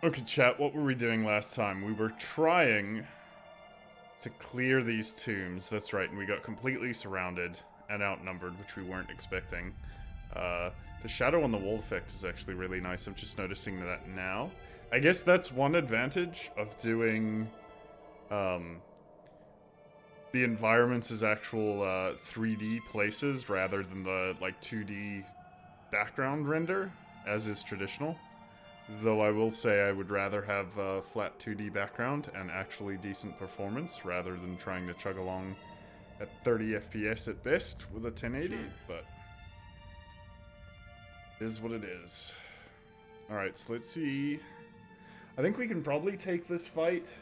Okay, chat, what were we doing last time? We were trying to clear these tombs, that's right, and we got completely surrounded and outnumbered, which we weren't expecting. The shadow on the wall effect is actually really nice. I'm just noticing that now. I guess that's one advantage of doing the environments as actual 3D places rather than the like 2D background render, as is traditional. Though I will say I would rather have a flat 2D background and actually decent performance rather than trying to chug along at 30 FPS at best with a 1080, but it is what it is. Alright, so let's see. I think we can probably take this fight.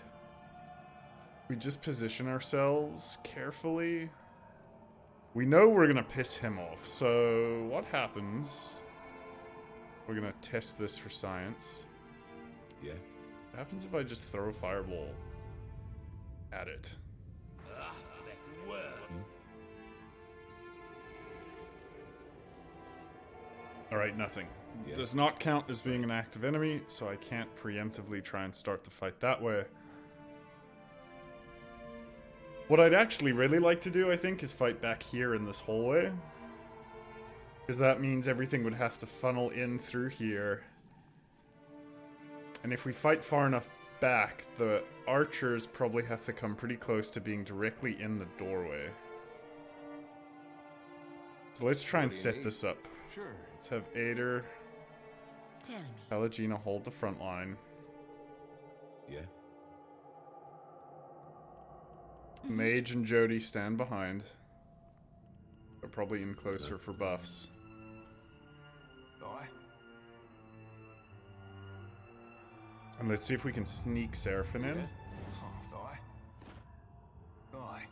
We just position ourselves carefully. We know we're gonna piss him off, so what happens? We're gonna test this for science. Yeah. What happens if I just throw a fireball at it? Alright, nothing. Yeah. Does not count as being an active enemy, so I can't preemptively try and start the fight that way. What I'd actually really like to do, I think, is fight back here in this hallway. Because that means everything would have to funnel in through here. And if we fight far enough back, the archers probably have to come pretty close to being directly in the doorway. So let's try and set this up. Sure. Let's have Ader, Tell me. Pelagina hold the front line. Yeah. Mage and Jody stand behind. They're probably in closer for buffs. Aye. And let's see if we can sneak Seraphim in. Yeah. Half eye. Aye.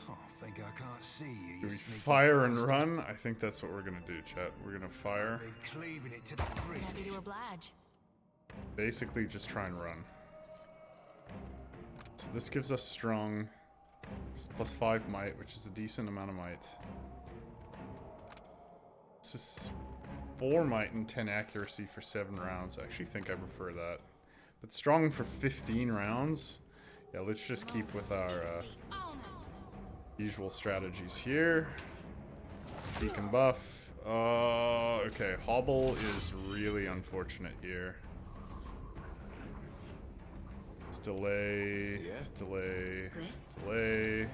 I think I can't see you. Do You we sneaky fire and bastard. run? I think that's what we're gonna do, chat. We're gonna fire. Be cleaving it to the grist. Happy to oblige. Basically, just try and run. So this gives us strong, just +5 might, which is a decent amount of might. This is 4 might and 10 accuracy for 7 rounds. I actually think I prefer that. But strong for 15 rounds? Yeah, let's just keep with our usual strategies here. Beacon buff. Okay, hobble is really unfortunate here. Let's delay, Yeah. delay, Great. delay.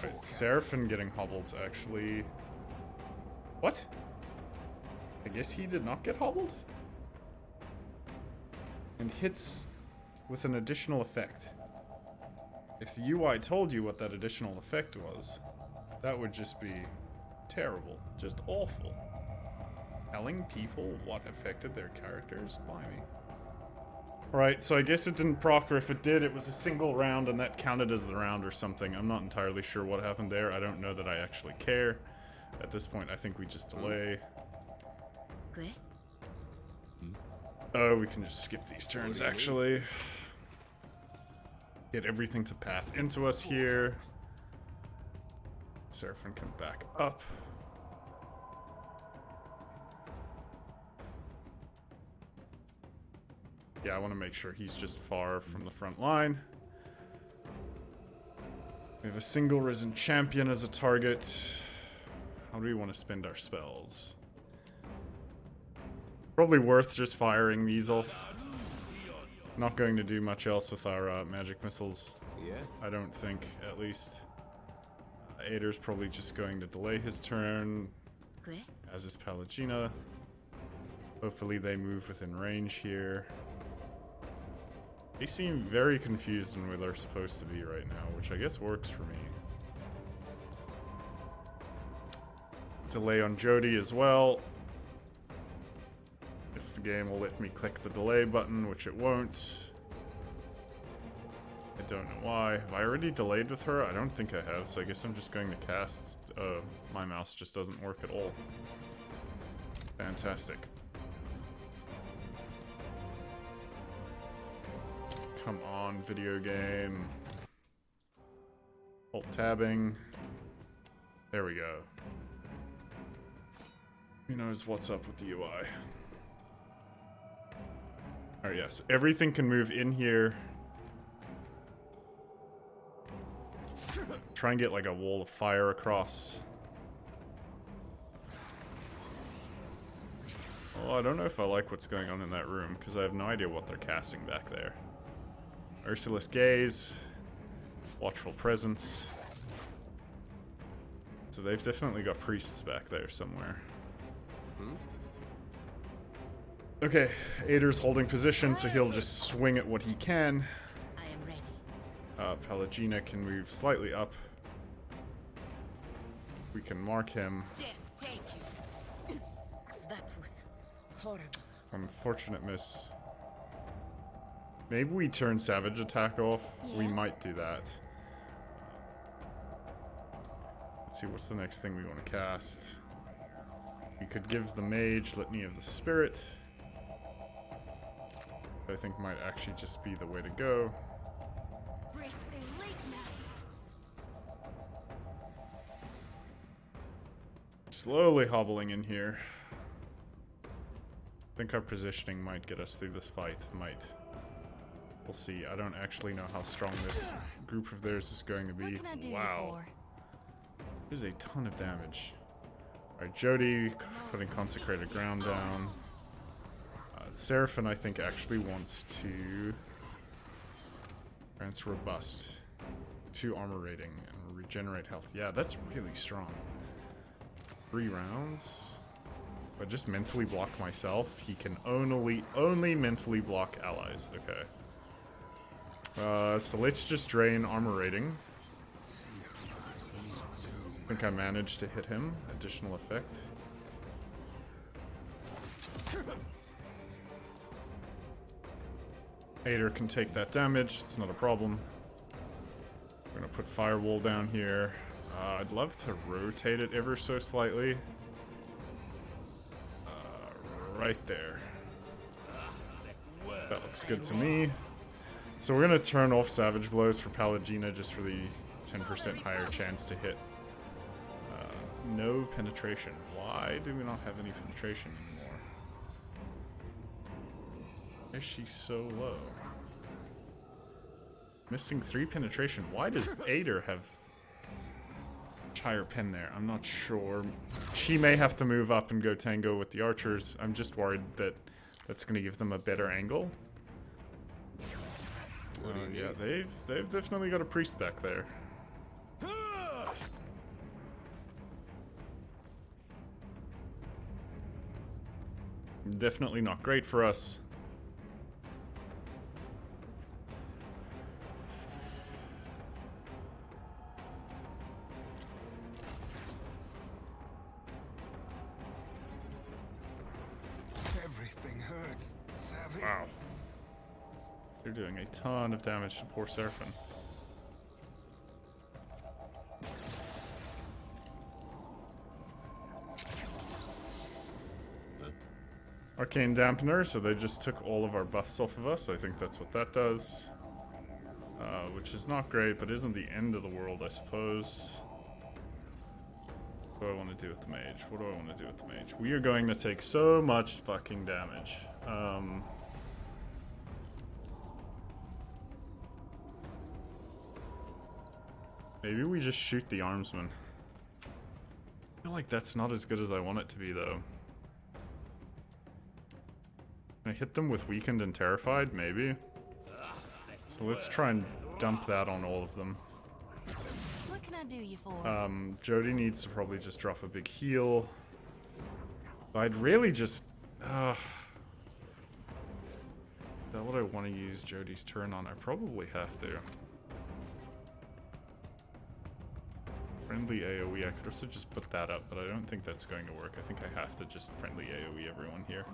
Right, Seraphim getting hobbled actually. What? I guess he did not get hobbled? And hits with an additional effect. If the UI told you what that additional effect was, that would just be terrible. Just awful. Telling people what affected their characters? Blimey. Right, so I guess it didn't proc, or if it did, it was a single round and that counted as the round or something. I'm not entirely sure what happened there. I don't know that I actually care. At this point, I think we just delay. Great. Oh, we can just skip these turns, actually. Get everything to path into us here. Seraphim can back up. Yeah, I want to make sure he's just far from the front line. We have a single risen champion as a target. How do we want to spend our spells? Probably worth just firing these off. Not going to do much else with our magic missiles. Yeah. I don't think, at least. Ader's probably just going to delay his turn, Great. as is Palagina. Hopefully they move within range here. They seem very confused in where they're supposed to be right now, which I guess works for me. Delay on Jody as well. If the game will let me click the delay button, which it won't. I don't know why. Have I already delayed with her? I don't think I have, so I guess I'm just going to cast. My mouse just doesn't work at all. Fantastic. Come on, video game. Alt-tabbing. There we go. Who knows what's up with the UI? Oh yes, everything can move in here. Try and get like a wall of fire across. Oh, I don't know if I like what's going on in that room, because I have no idea what they're casting back there. Merciless gaze. Watchful presence. So they've definitely got priests back there somewhere. Okay, Ader's holding position, so he'll just swing at what he can. I am ready. Pallegina can move slightly up. We can mark him. Death take you. That was horrible. Unfortunate miss. Maybe we turn Savage Attack off. We Yeah. might do that. Let's see, what's the next thing we want to cast? We could give the Mage Litany of the Spirit. I think might actually just be the way to go. Breath the lake now. Slowly hobbling in here. I think our positioning might get us through this fight. Might. We'll see. I don't actually know how strong this group of theirs is going to be. What can I do Wow. you for? There's a ton of damage. Alright, Jody putting Consecrated Ground down. Seraphim, I think, actually wants to grants Robust, 2 armor rating, and regenerate health. Yeah, that's really strong. 3 rounds. If I just mentally block myself, he can only mentally block allies. Okay. So let's just drain armor rating. I think I managed to hit him. Additional effect. Ader can take that damage. It's not a problem. We're gonna put Firewall down here. I'd love to rotate it ever so slightly. Right there. That looks good to me. So we're gonna turn off Savage Blows for Pallegina just for the 10% higher chance to hit. No penetration. Why do we not have any penetration anymore? Why is she so low? Missing 3 penetration. Why does Ader have much higher pen there? I'm not sure. She may have to move up and go tango with the archers. I'm just worried that that's going to give them a better angle. Yeah, they've definitely got a priest back there. Definitely not great for us. Everything hurts, Savvy. Wow. They're doing a ton of damage to poor Seraphim. Arcane Dampener, so they just took all of our buffs off of us. I think that's what that does. Which is not great, but isn't the end of the world, I suppose. What do I want to do with the mage? What do I want to do with the mage? We are going to take so much fucking damage. Maybe we just shoot the armsman. I feel like that's not as good as I want it to be, though. Can I hit them with weakened and terrified? Maybe. So let's try and dump that on all of them. What can I do you for? Jody needs to probably just drop a big heal. I'd really just... is that what I want to use Jody's turn on? I probably have to. Friendly AoE, I could also just put that up, but I don't think that's going to work. I think I have to just friendly AoE everyone here.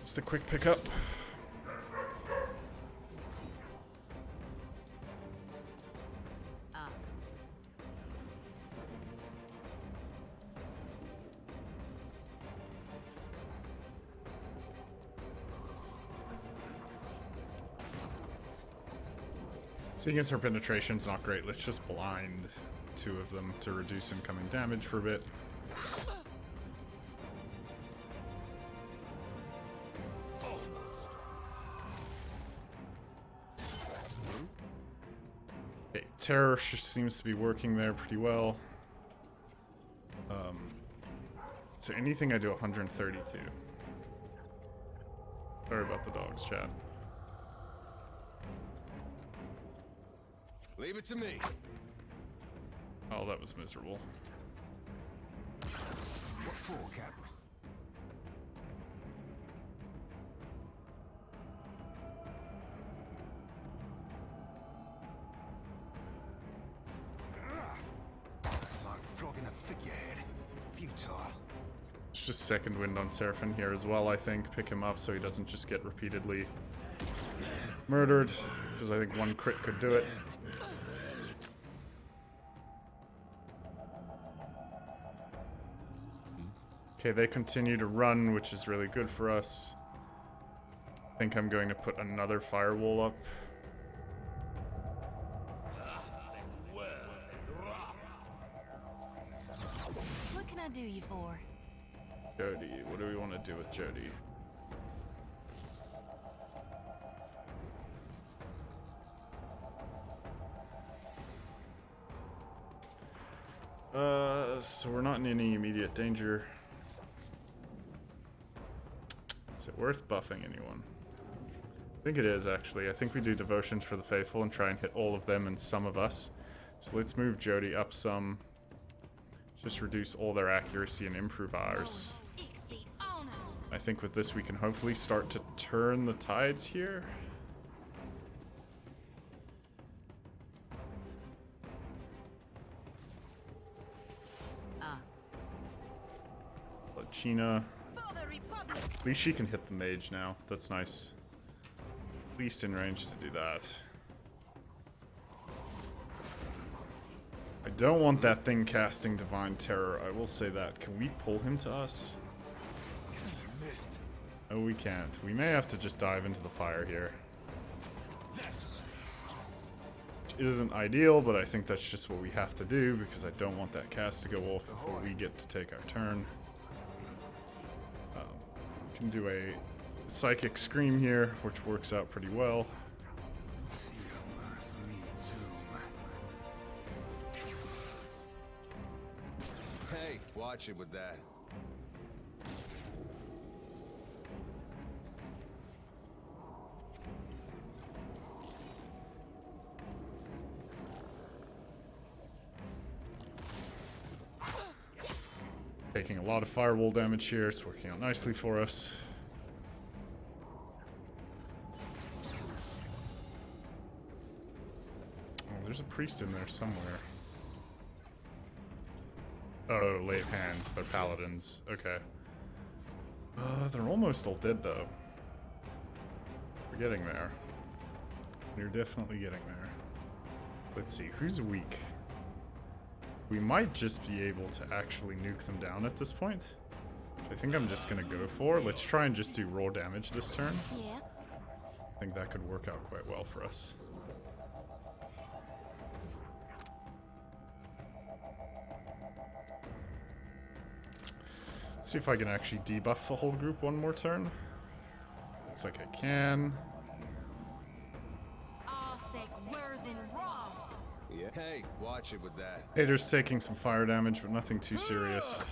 Just a quick pickup. Seeing as her penetration's not great, let's just blind 2 of them to reduce incoming damage for a bit. Okay, Terror seems to be working there pretty well. So anything I do 132. Sorry about the dogs, chat. Leave it to me. Oh, that was miserable. What for, Cap? Like flogging a figurehead. Futile. It's just second wind on Seraphim here as well, I think. Pick him up so he doesn't just get repeatedly murdered, because I think 1 crit could do it. Okay, they continue to run, which is really good for us. I think I'm going to put another firewall up. What can I do you for? Jody, what do we want to do with Jody? So we're not in any immediate danger. Is it worth buffing anyone? I think it is, actually. I think we do Devotions for the Faithful and try and hit all of them and some of us. So let's move Jody up some. Just reduce all their accuracy and improve ours. I think with this we can hopefully start to turn the tides here. China. At least she can hit the mage now. That's nice. At least in range to do that. I don't want that thing casting Divine Terror. I will say that. Can we pull him to us? Missed. Oh, we can't. We may have to just dive into the fire here. Which isn't ideal, but I think that's just what we have to do because I don't want that cast to go off before we get to take our turn. Can do a Psychic Scream here, which works out pretty well. Hey, watch it with that. Taking a lot of firewall damage here. It's working out nicely for us. Oh, there's a priest in there somewhere. Oh, lay of hands. They're paladins. Okay. They're almost all dead, though. We're getting there. We're definitely getting there. Let's see. Who's weak? We might just be able to actually nuke them down at this point. Which I think I'm just going to go for. Let's try and just do raw damage this turn. Yeah. I think that could work out quite well for us. Let's see if I can actually debuff the whole group one more turn. Looks like I can. Yeah. Hey, watch it with that. Hader's taking some fire damage, but nothing too serious.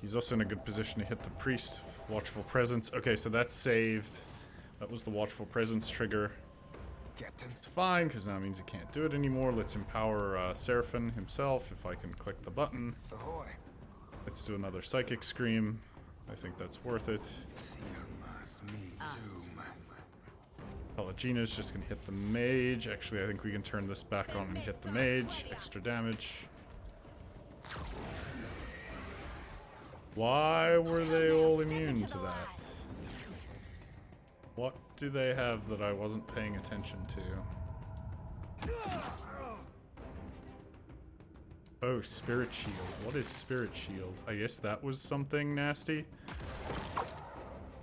He's also in a good position to hit the priest. Watchful Presence. Okay, so that's saved. That was the Watchful Presence trigger. Captain. It's fine, because now it means it can't do it anymore. Let's empower Seraphim himself, if I can click the button. Ahoy. Let's do another Psychic Scream. I think that's worth it. Pelagina's just going to hit the mage. Actually, I think we can turn this back on and hit the mage. Extra damage. Why were they all immune to that? What do they have that I wasn't paying attention to? Oh, Spirit Shield. What is Spirit Shield? I guess that was something nasty.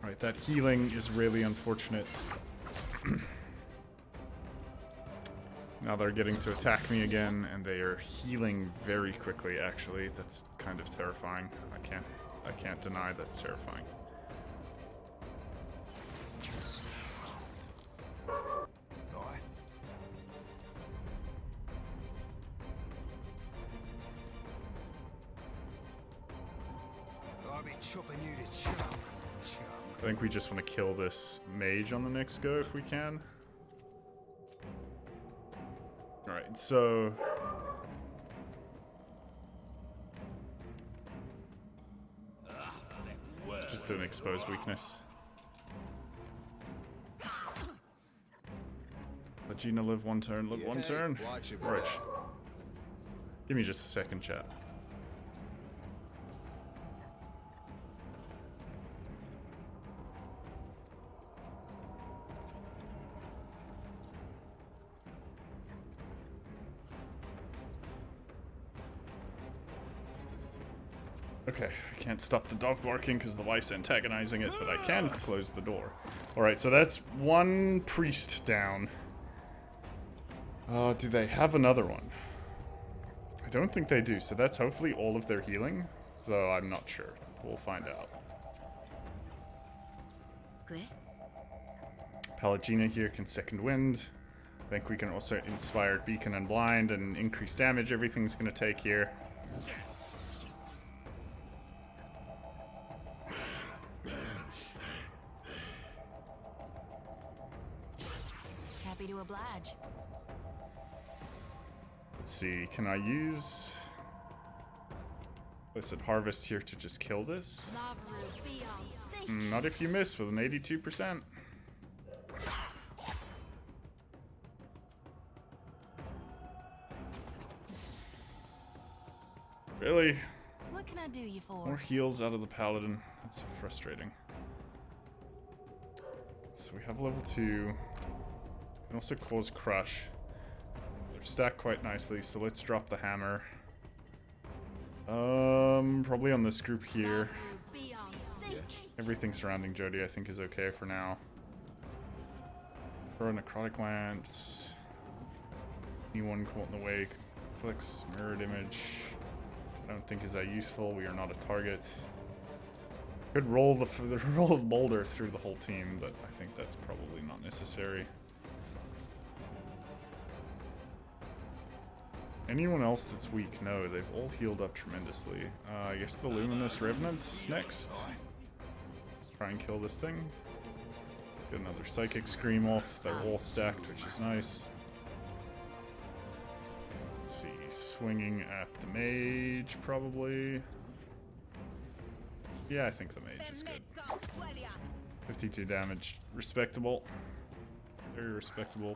Right, that healing is really unfortunate. Now they're getting to attack me again, and they are healing very quickly, actually. That's kind of terrifying. I can't deny that's terrifying. Right. I'll be chopping you to chum. I think we just want to kill this mage on the next go if we can. Alright, so... just do an exposed weakness. Let Gina live one turn, live one turn. Watch it. Alright. Give me just a second, chat. Okay, I can't stop the dog barking because the wife's antagonizing it, but I can close the door. Alright, so that's one priest down. Do they have another one? I don't think they do, so that's hopefully all of their healing, though I'm not sure. We'll find out. Good. Pallegina here can second wind. I think we can also inspire beacon and blind and increase damage everything's going to take here. Happy to oblige. Let's see, can I use... Listen, harvest here to just kill this? Not if you miss with an 82%. Really? What can I do you for? More heals out of the paladin. That's so frustrating. So we have level 2. Can also cause crush. They're stacked quite nicely, so let's drop the hammer. Probably on this group here. Everything surrounding Jody I think is okay for now. Throw a necrotic lance. Anyone caught in the wake. Flex mirrored image. I don't think is that useful. We are not a target. Could roll the roll of boulder through the whole team, but I think that's probably not necessary. Anyone else that's weak? No, they've all healed up tremendously. I guess the Luminous Revenant's next. Let's try and kill this thing. Let's get another Psychic Scream off. They're all stacked, which is nice. Let's see, swinging at the mage, probably. Yeah, I think the mage is good. 52 damage. Respectable. Very respectable.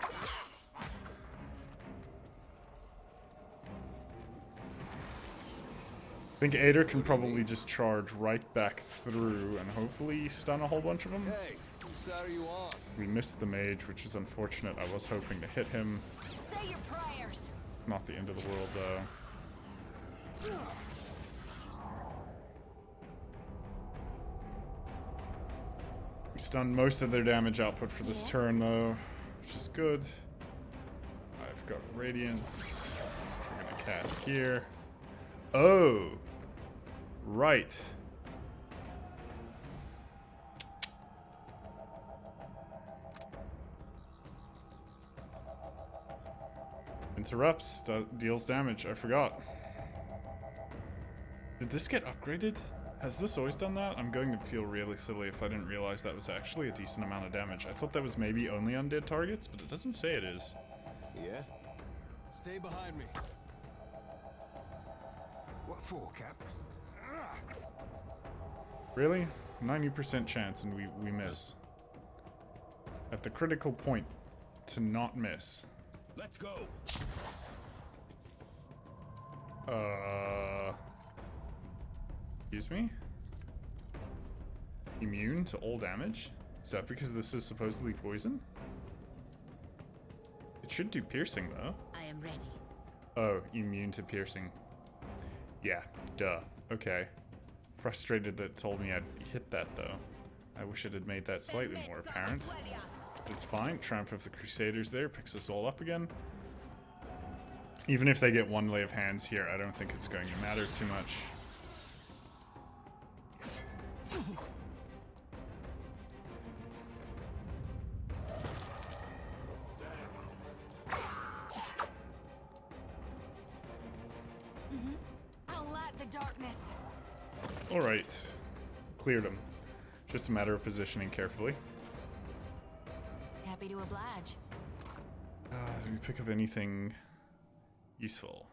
I think Ader can probably just charge right back through and hopefully stun a whole bunch of them. Hey, whose side are you on? We missed the mage, which is unfortunate. I was hoping to hit him. Say your prayers. Not the end of the world, though. We stunned most of their damage output for this turn, though, which is good. I've got Radiance. We're gonna cast here. Oh! Right. Interrupts, deals damage. I forgot. Did this get upgraded? Has this always done that? I'm going to feel really silly if I didn't realize that was actually a decent amount of damage. I thought that was maybe only undead targets, but it doesn't say it is. Yeah? Stay behind me. What for, Cap? Really? 90% chance and we miss. At the critical point to not miss. Let's go. Excuse me? Immune to all damage? Is that because this is supposedly poison? It should do piercing though. I am ready. Oh, immune to piercing. Yeah, duh. Okay. Frustrated that it told me I'd hit that though. I wish it had made that slightly more apparent. But it's fine. Triumph of the Crusaders there picks us all up again. Even if they get one lay of hands here, I don't think it's going to matter too much. I'll light the darkness. Alright. Cleared them. Just a matter of positioning carefully. Happy to oblige. Did we pick up anything useful?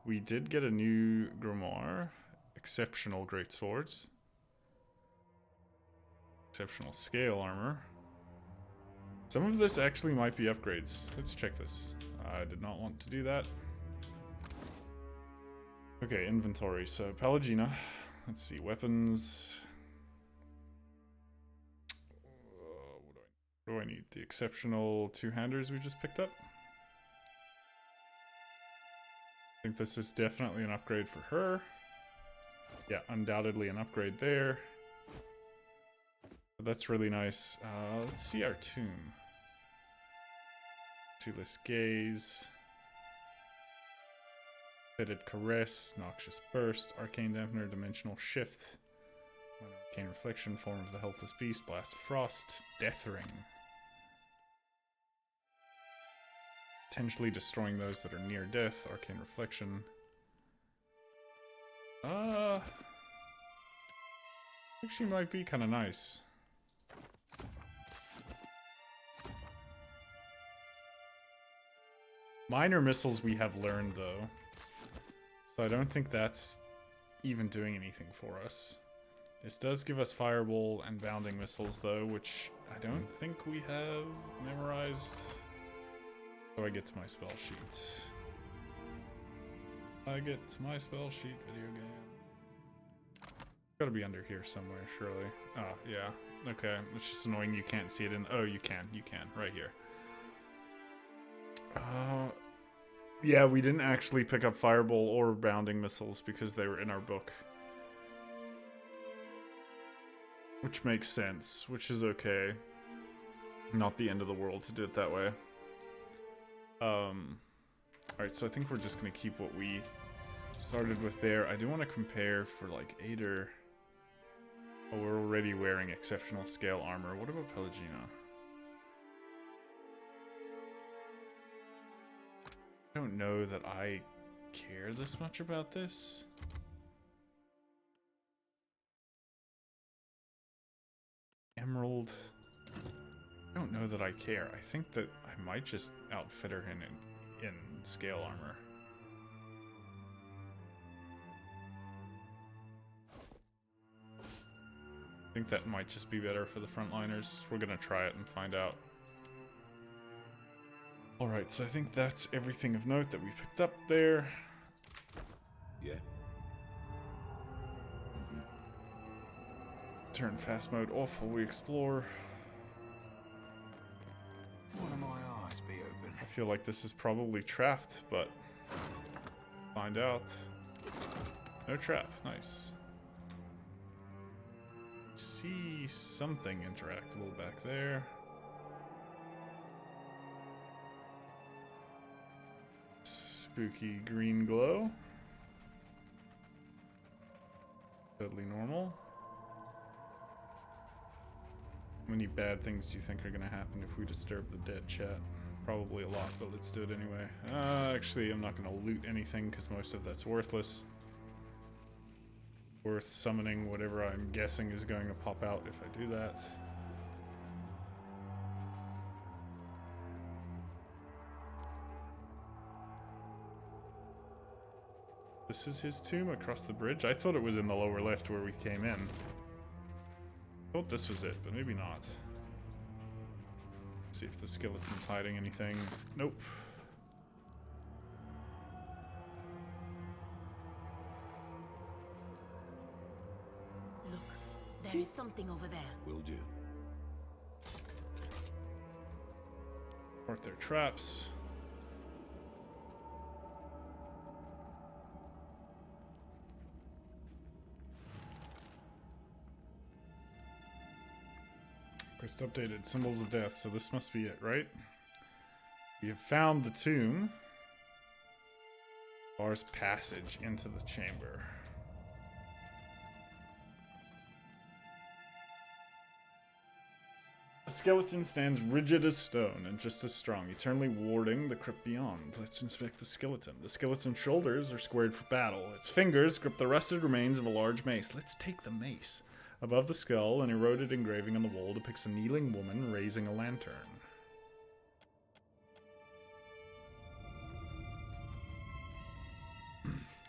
We did get a new grimoire. Exceptional great swords. Exceptional scale armor. Some of this actually might be upgrades. Let's check this. I did not want to do that. Okay, inventory. So, Pallegina. Let's see, weapons. What do I need? The exceptional two-handers we just picked up. I think this is definitely an upgrade for her. Yeah, undoubtedly an upgrade there. But that's really nice. Let's see our tomb. Toothless Gaze. Fitted Caress. Noxious Burst. Arcane Dampener. Dimensional Shift. Arcane Reflection. Form of the Helpless Beast. Blast of Frost. Death Ring. Potentially destroying those that are near death. Arcane Reflection. Actually might be kind of nice. Minor missiles we have learned though. So I don't think that's even doing anything for us. This does give us fireball and bounding missiles though, which I don't think we have memorized. How do I get to my spell sheet? I get to my spell sheet, video game. Gotta be under here somewhere, surely. Oh, yeah. Okay, it's just annoying you can't see it in... Oh, you can, right here. Yeah, we didn't actually pick up fireball or bounding missiles because they were in our book. Which makes sense, which is okay. Not the end of the world to do it that way. Alright, so I think we're just gonna keep what we started with there. I do want to compare for like Ader. Oh, we're already wearing exceptional scale armor. What about Pelagina? I don't know that I care this much about this. Emerald. I don't know that I care. I think that I might just outfit her in scale armor. I think that might just be better for the frontliners. We're gonna try it and find out. Alright, so I think that's everything of note that we picked up there. Yeah. Turn fast mode off while we explore. One of my eyes be open. I feel like this is probably trapped, but find out. No trap, nice. See something interactable back there. Spooky green glow. Totally normal. How many bad things do you think are going to happen if we disturb the dead, chat? Probably a lot, but let's do it anyway. Actually, I'm not going to loot anything because most of that's worthless. Worth summoning whatever I'm guessing is going to pop out if I do that. This is his tomb across the bridge? I thought it was in the lower left where we came in. Thought this was it, but maybe not. Let's see if the skeleton's hiding anything. Nope. Look, there is something over there. Will do. Aren't there traps? Quest updated. Symbols of death. So this must be it, right? We have found the tomb. Bars passage into the chamber. The skeleton stands rigid as stone and just as strong, eternally warding the crypt beyond. Let's inspect the skeleton. The skeleton's shoulders are squared for battle. Its fingers grip the rusted remains of a large mace. Let's take the mace. Above the skull, an eroded engraving on the wall depicts a kneeling woman raising a lantern.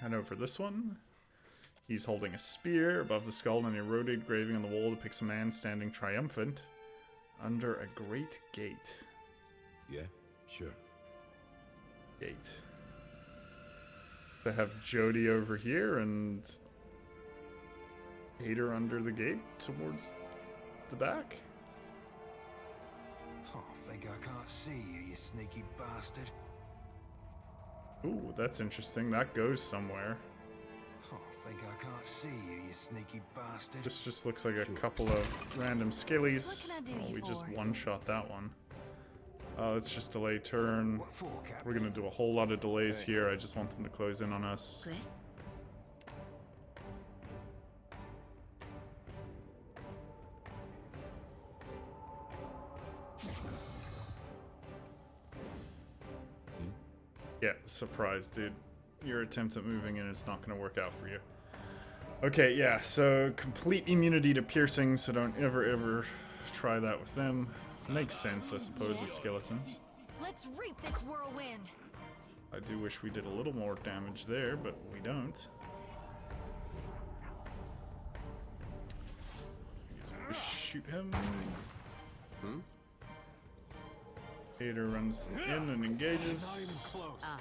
And over this one, he's holding a spear. Above the skull, an eroded engraving on the wall depicts a man standing triumphant under a great gate. Yeah, sure. Gate. To have Jody over here and Hader under the gate towards the back. Oh, I think I can't see you, you sneaky bastard. Ooh, that's interesting. That goes somewhere. Oh, I think I can't see you, you sneaky bastard. This just looks like a couple of random skillies. What can I do you We just for? one-shot that one. Let's just delay turn. What for, Cap? We're gonna do a whole lot of delays here. I just want them to close in on us. Okay. Yeah, surprise, dude. Your attempt at moving in is not going to work out for you. Okay, yeah, so complete immunity to piercing, so don't ever try that with them. Makes sense, I suppose, as skeletons. Let's reap this whirlwind. I do wish we did a little more damage there, but we don't. I guess we just shoot him. Hader runs in and engages. Not even close.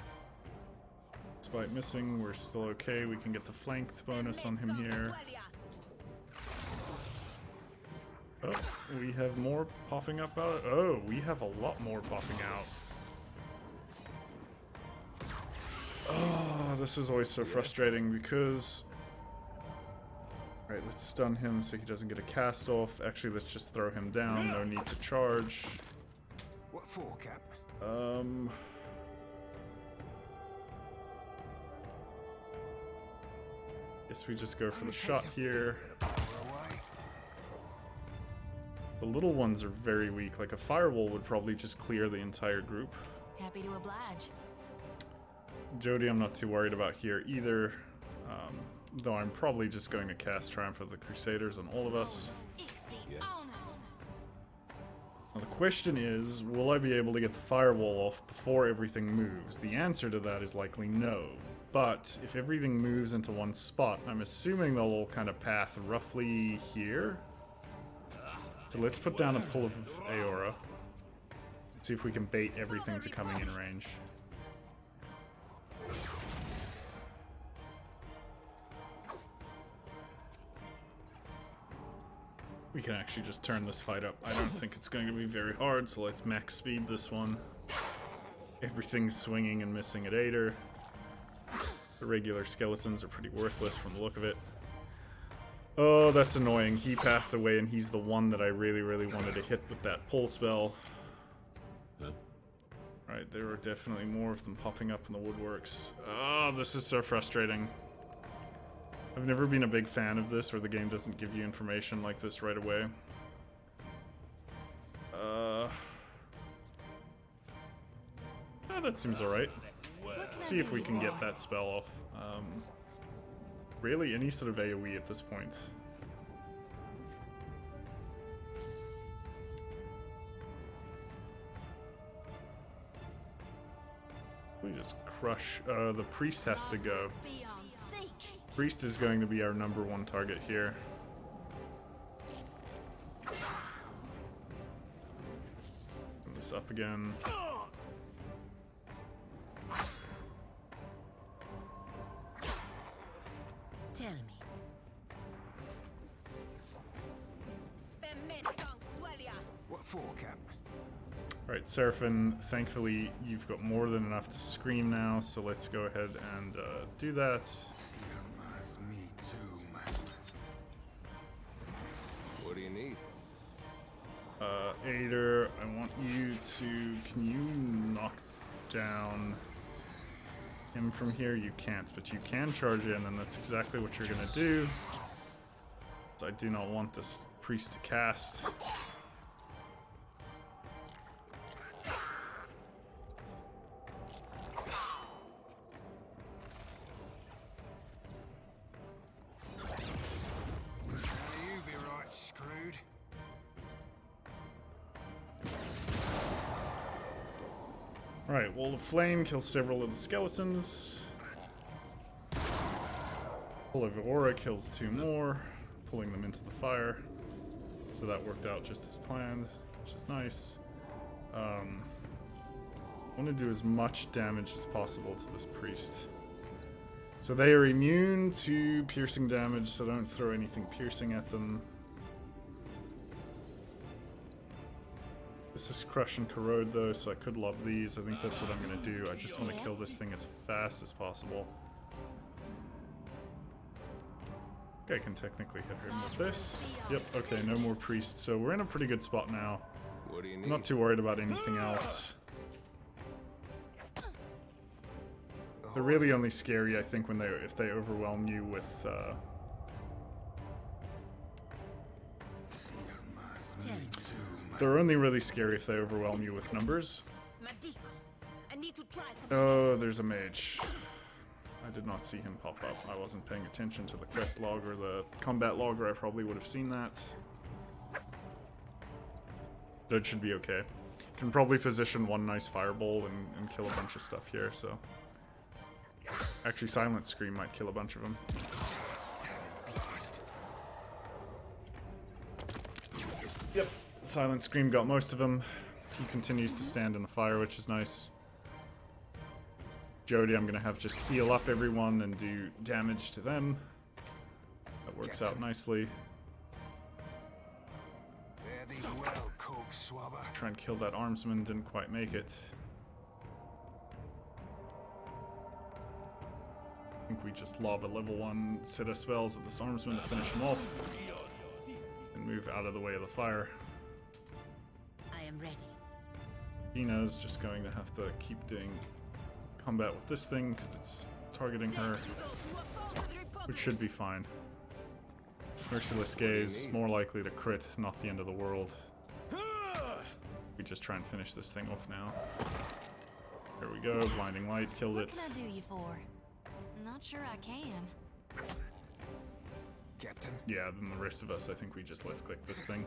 Despite missing, we're still okay. We can get the flanked bonus on him here. Oh, we have more popping up out. Oh, we have a lot more popping out. Oh, this is always so frustrating because... Alright, let's stun him so he doesn't get a cast off. Actually, let's just throw him down. No need to charge. What for, Cap? Guess we just go for the shot here. Far away. The little ones are very weak. Like a firewall would probably just clear the entire group. Happy to oblige. Jody, I'm not too worried about here either. Though I'm probably just going to cast Triumph of the Crusaders on all of us. Yeah. Now the question is, will I be able to get the firewall off before everything moves? The answer to that is likely no. But if everything moves into one spot, I'm assuming they'll all kind of path roughly here. So let's put down a pull of Aora. Let's see if we can bait everything to coming in range. We can actually just turn this fight up. I don't think it's going to be very hard, so let's max speed this one. Everything's swinging and missing at Ader. The regular skeletons are pretty worthless from the look of it. Oh, that's annoying. He pathed away, and he's the one that I really wanted to hit with that pull spell. Huh? Right, there are definitely more of them popping up in the woodworks. Oh, this is so frustrating. I've never been a big fan of this, where the game doesn't give you information like this right away. That seems alright. Let's see if we can get that spell off. Really, any sort of AoE at this point. We just crush. The priest has to go. Beyond seek. Priest is going to be our #1 target here. Turn this up again. Tell me. What for, Cap? Alright, Seraphim, thankfully you've got more than enough to scream now, so let's go ahead and do that. Me too, man. What do you need? Ader, I want you to... Can you knock down him from here? You can't, but you can charge in, and that's exactly what you're gonna do. So I do not want this priest to cast. You be right screwed. Alright, Wall of Flame kills several of the skeletons. Pull of Aura kills 2 more, pulling them into the fire. So that worked out just as planned, which is nice. I want to do as much damage as possible to this priest. So they are immune to piercing damage, so don't throw anything piercing at them. This is Crush and Corrode though, so I could lob these. I think that's what I'm going to do. I just want to kill this thing as fast as possible. I can technically hit him with this. Yep, okay, no more priests. So we're in a pretty good spot now. What do you need? I'm not too worried about anything else. They're really only scary, I think, when if they overwhelm you with they're only really scary if they overwhelm you with numbers. Madico, I need to try something. Oh, there's a mage. I did not see him pop up. I wasn't paying attention to the quest log or the combat log, or I probably would have seen that. That should be okay. Can probably position one nice fireball and kill a bunch of stuff here, so... Actually, Silent Scream might kill a bunch of them. Yep, Silent Scream got most of them. He continues to stand in the fire, which is nice. Jody, I'm gonna have just heal up everyone and do damage to them. That works out nicely. Fare thee well, coke swabber. Try and kill that armsman, didn't quite make it. I think we just lob a level 1 set of spells at this armsman to finish him off. And move out of the way of the fire. I am ready. Dina's just going to have to keep doing combat with this thing because it's targeting her, which should be fine. Merciless Gaze, more likely to crit, not the end of the world. We just try and finish this thing off now. There we go, Blinding Light, killed it. What can I do you for? Not sure I can. Captain. Yeah, then the rest of us, I think we just left-click this thing.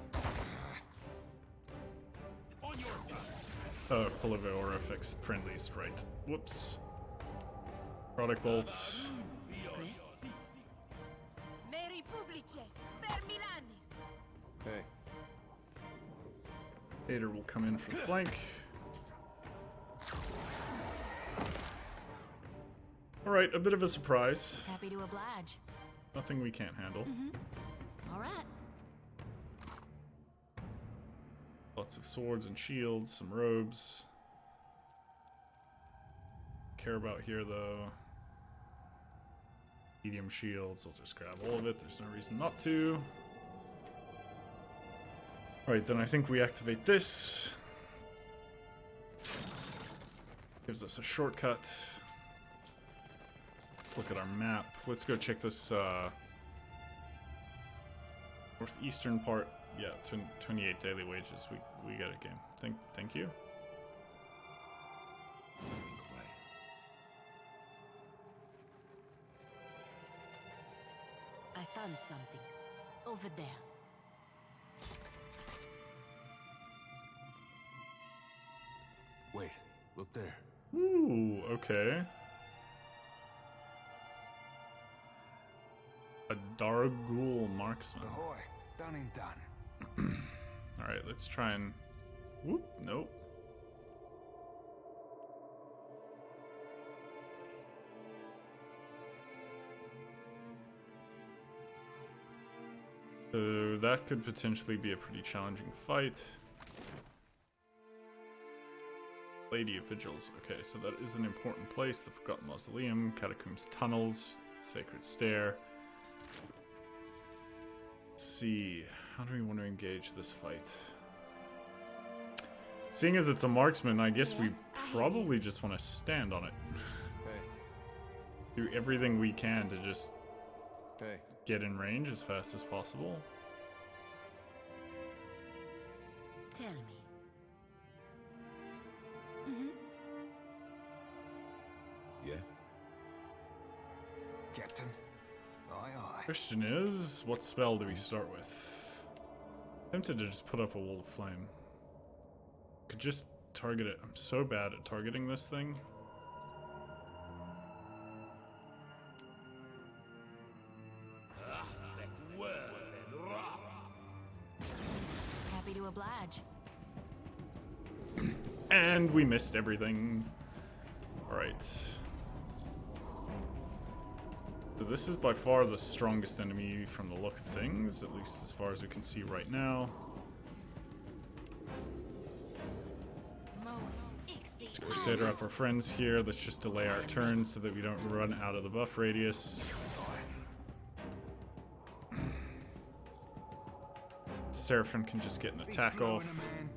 Oh, Pull of Aura affects friendlies, right. Whoops. Product bolts. Meri publices, per Milanis. Hey. Hater will come in from flank. Alright, a bit of a surprise. Happy to oblige. Nothing we can't handle. All right. Lots of swords and shields, some robes. Care about here though. Medium shields, I'll just grab all of it. There's no reason not to. Alright, then I think we activate this. Gives us a shortcut. Let's look at our map. Let's go check this northeastern part. Yeah, 28 daily wages. We get a game. Thank you. I found something. Over there. Wait, look there. Ooh, okay. A Dargul marksman. Ahoy. Done and done. Alright, let's try and... Whoop, nope. So that could potentially be a pretty challenging fight. Lady of Vigils. Okay, so that is an important place. The Forgotten Mausoleum, Catacombs Tunnels, Sacred Stair. Let's see. How do we want to engage this fight? Seeing as it's a marksman, I guess we probably just want to stand on it. Hey. do everything we can to just Hey, get in range as fast as possible. Tell me. yeah? Captain? Aye, aye. Question is, what spell do we start with? Tempted to just put up a wall of flame. Could just target it. I'm so bad at targeting this thing. Happy to oblige. And we missed everything. Alright. So this is by far the strongest enemy from the look of things, at least as far as we can see right now. Let's Crusader up our friends here. Let's just delay our turn so that we don't run out of the buff radius. Seraphim can just get an attack off. Blowing a man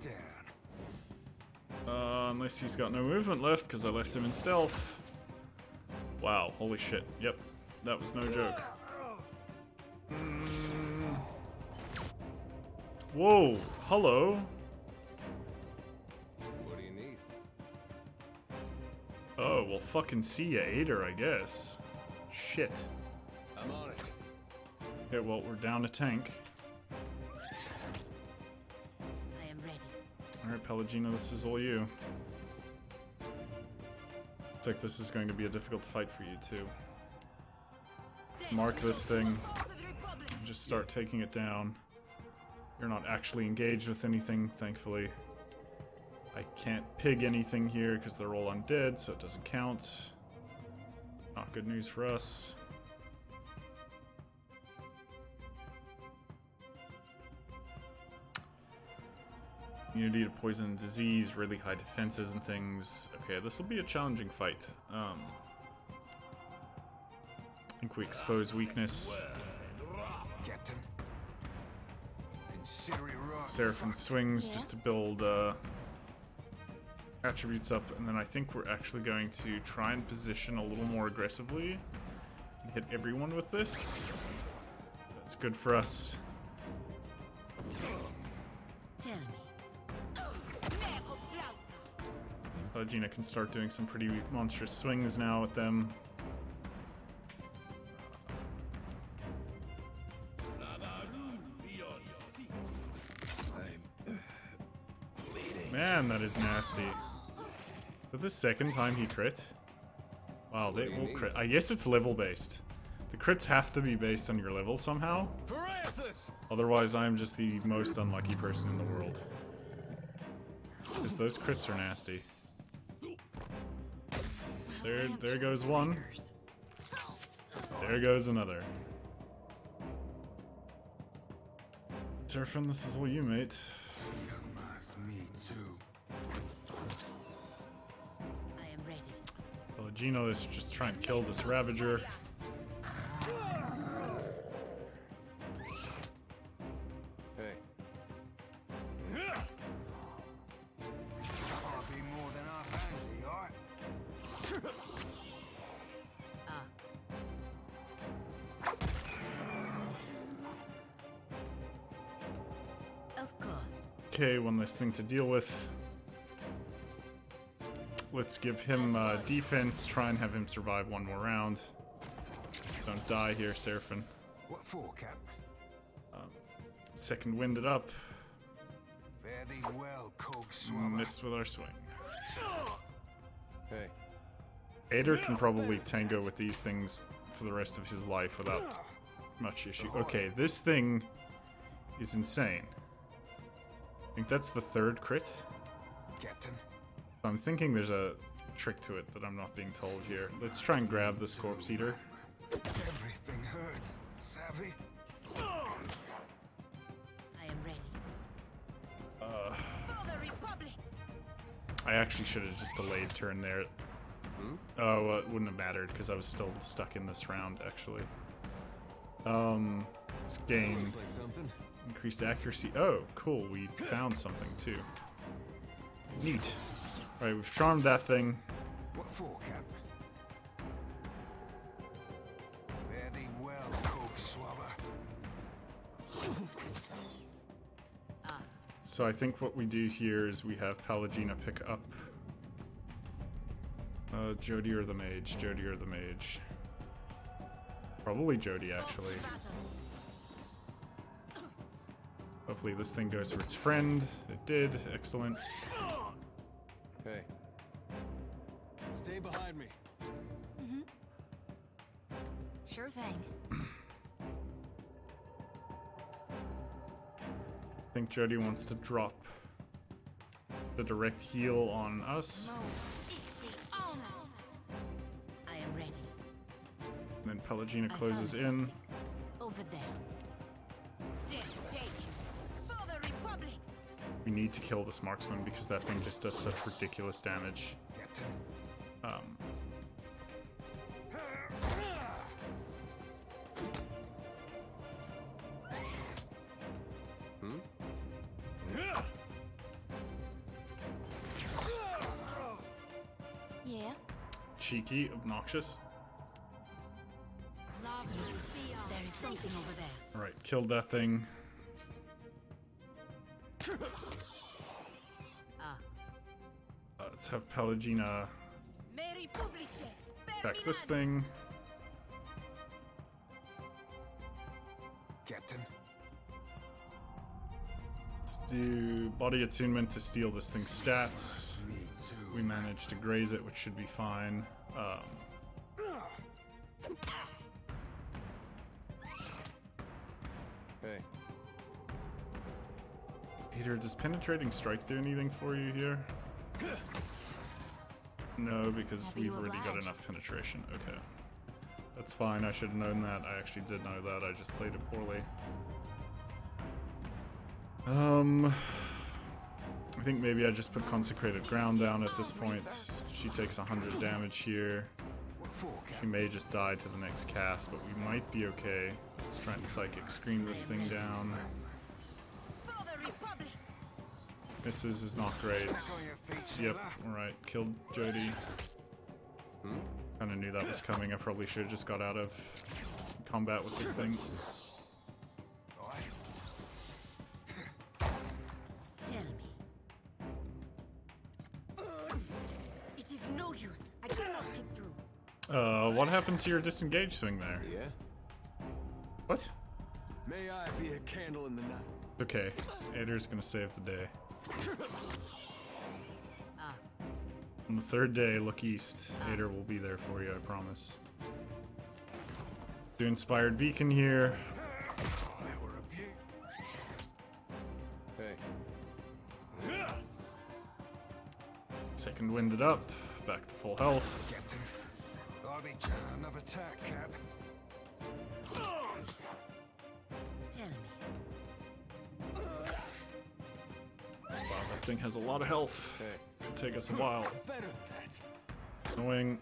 down. Unless he's got no movement left, because I left him in stealth. Wow, holy shit. Yep, that was no joke. Whoa, hello. What do you need? Oh, well fucking see ya, Aider, I guess. Shit. I'm on it. Okay, well, we're down a tank. I am ready. Alright, Pelagina, this is all you. Looks like this is going to be a difficult fight for you, too. Mark this thing. And just start taking it down. You're not actually engaged with anything, thankfully. I can't pig anything here because they're all undead, so it doesn't count. Not good news for us. Immunity to poison and disease, really high defenses and things. Okay, this will be a challenging fight. I think we expose weakness. Captain? Consider it right. Seraphim swings just to build attributes up, and then I think we're actually going to try and position a little more aggressively and hit everyone with this. That's good for us. Tell me. Gina can start doing some pretty monstrous swings now at them. Man, that is nasty. Is that the second time he crit? Wow, they will crit. I guess it's level based. The crits have to be based on your level somehow. Otherwise, I'm just the most unlucky person in the world. Because those crits are nasty. There goes one. There goes another. Seraphim, this is all you, mate. Me too. I am ready. Pelagino, let's just try and kill this Ravager. Hey. Can't be more than half handy, alright? Of course. Okay, one less thing to deal with. Let's give him defense, try and have him survive one more round. Don't die here, Seraphim. What for, Cap? Second wind it up. Fare thee well, cog swallow. Missed with our swing. Hey. Aider can probably tango with these things for the rest of his life without much issue. Okay, this thing is insane. I think that's the third crit. Captain? I'm thinking there's a trick to it that I'm not being told here. Let's try and grab this corpse eater. Everything hurts, savvy? I am ready. For the Republics. I actually should have just delayed turn there. Oh, well, it wouldn't have mattered because I was still stuck in this round, actually. Let's gain Looks like something. increased accuracy. Oh, cool. We found something, too. Neat. Alright, we've charmed that thing. What for, Cap? So I think what we do here is we have Pallegina pick up Jody or the mage. Jody or the mage. Probably Jody, actually. Hopefully this thing goes for its friend. It did. Excellent. Hey. Stay behind me. Mm-hmm. Sure thing. I think Jody wants to drop the direct heal on us. I am ready. And then Pallegina closes in. Over there. Just take for the Republics. We need to kill this marksman because that thing just does such ridiculous damage. Captain. Yeah. Cheeky, obnoxious. There is something over there. Alright, killed that thing. Let's have Pallegina Mary Publices, back this thing. Captain. Let's do body attunement to steal this thing's stats. Me too. We managed to graze it, which should be fine. Hey. Hater, does penetrating strike do anything for you here? No, because Happy we've to already got oblige. enough penetration. Okay. That's fine, I should have known that. I actually did know that, I just played it poorly. I think maybe I just put Consecrated Ground down at this point. She takes 100 damage here. What for, She Captain? may just die to the next cast, but we might be okay. Let's try and Psychic Scream this thing down. For the Republics. Misses is not great. Back on your feet, Yep, Sheila. alright, killed Jody. Kinda knew that was coming. I probably should have just got out of combat with this thing. Aye. Tell me. It is no use. I cannot get through. What happened to your disengage swing there? Yeah? What? May I be a candle in the night? Okay, Ader's gonna save the day. On the third day, look east. Ader will be there for you, I promise. Do Inspired Beacon here. Oh, that were a beaut. Hey. Second winded up. Back to full health. Captain. I'll be another attack, Cap. Tell me. Wow, that thing has a lot of health. Hey. Could take us a while. Better than that. Annoying.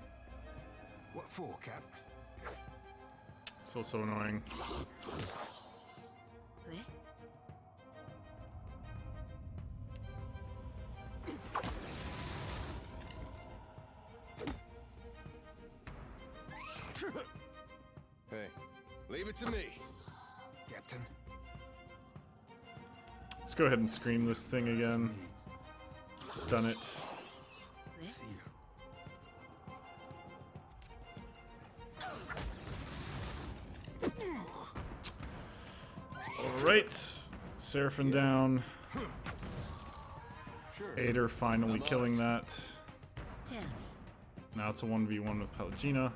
What for, Cap? It's also annoying. Eh? Hey. Leave it to me. Captain. Let's go ahead and scream this thing again. Stun it. See you. Alright. Seraphim down. Sure. Ader finally I'm killing honest. that. Tell me. Now it's a 1v1 with Pallegina.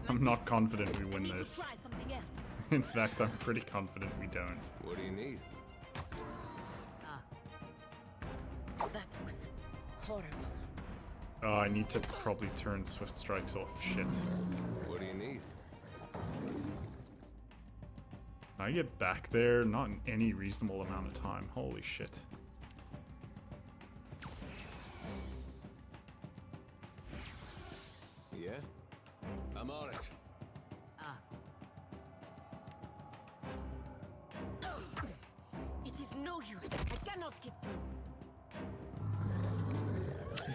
I'm not confident we I win need this. to try something else. In fact, I'm pretty confident we don't. What do you need? That was horrible. Oh, I need to probably turn Swift Strikes off. Shit. What do you need? Can I get back there? Not in any reasonable amount of time. Holy shit. Yeah? I'm on it. It is no use. I cannot get through.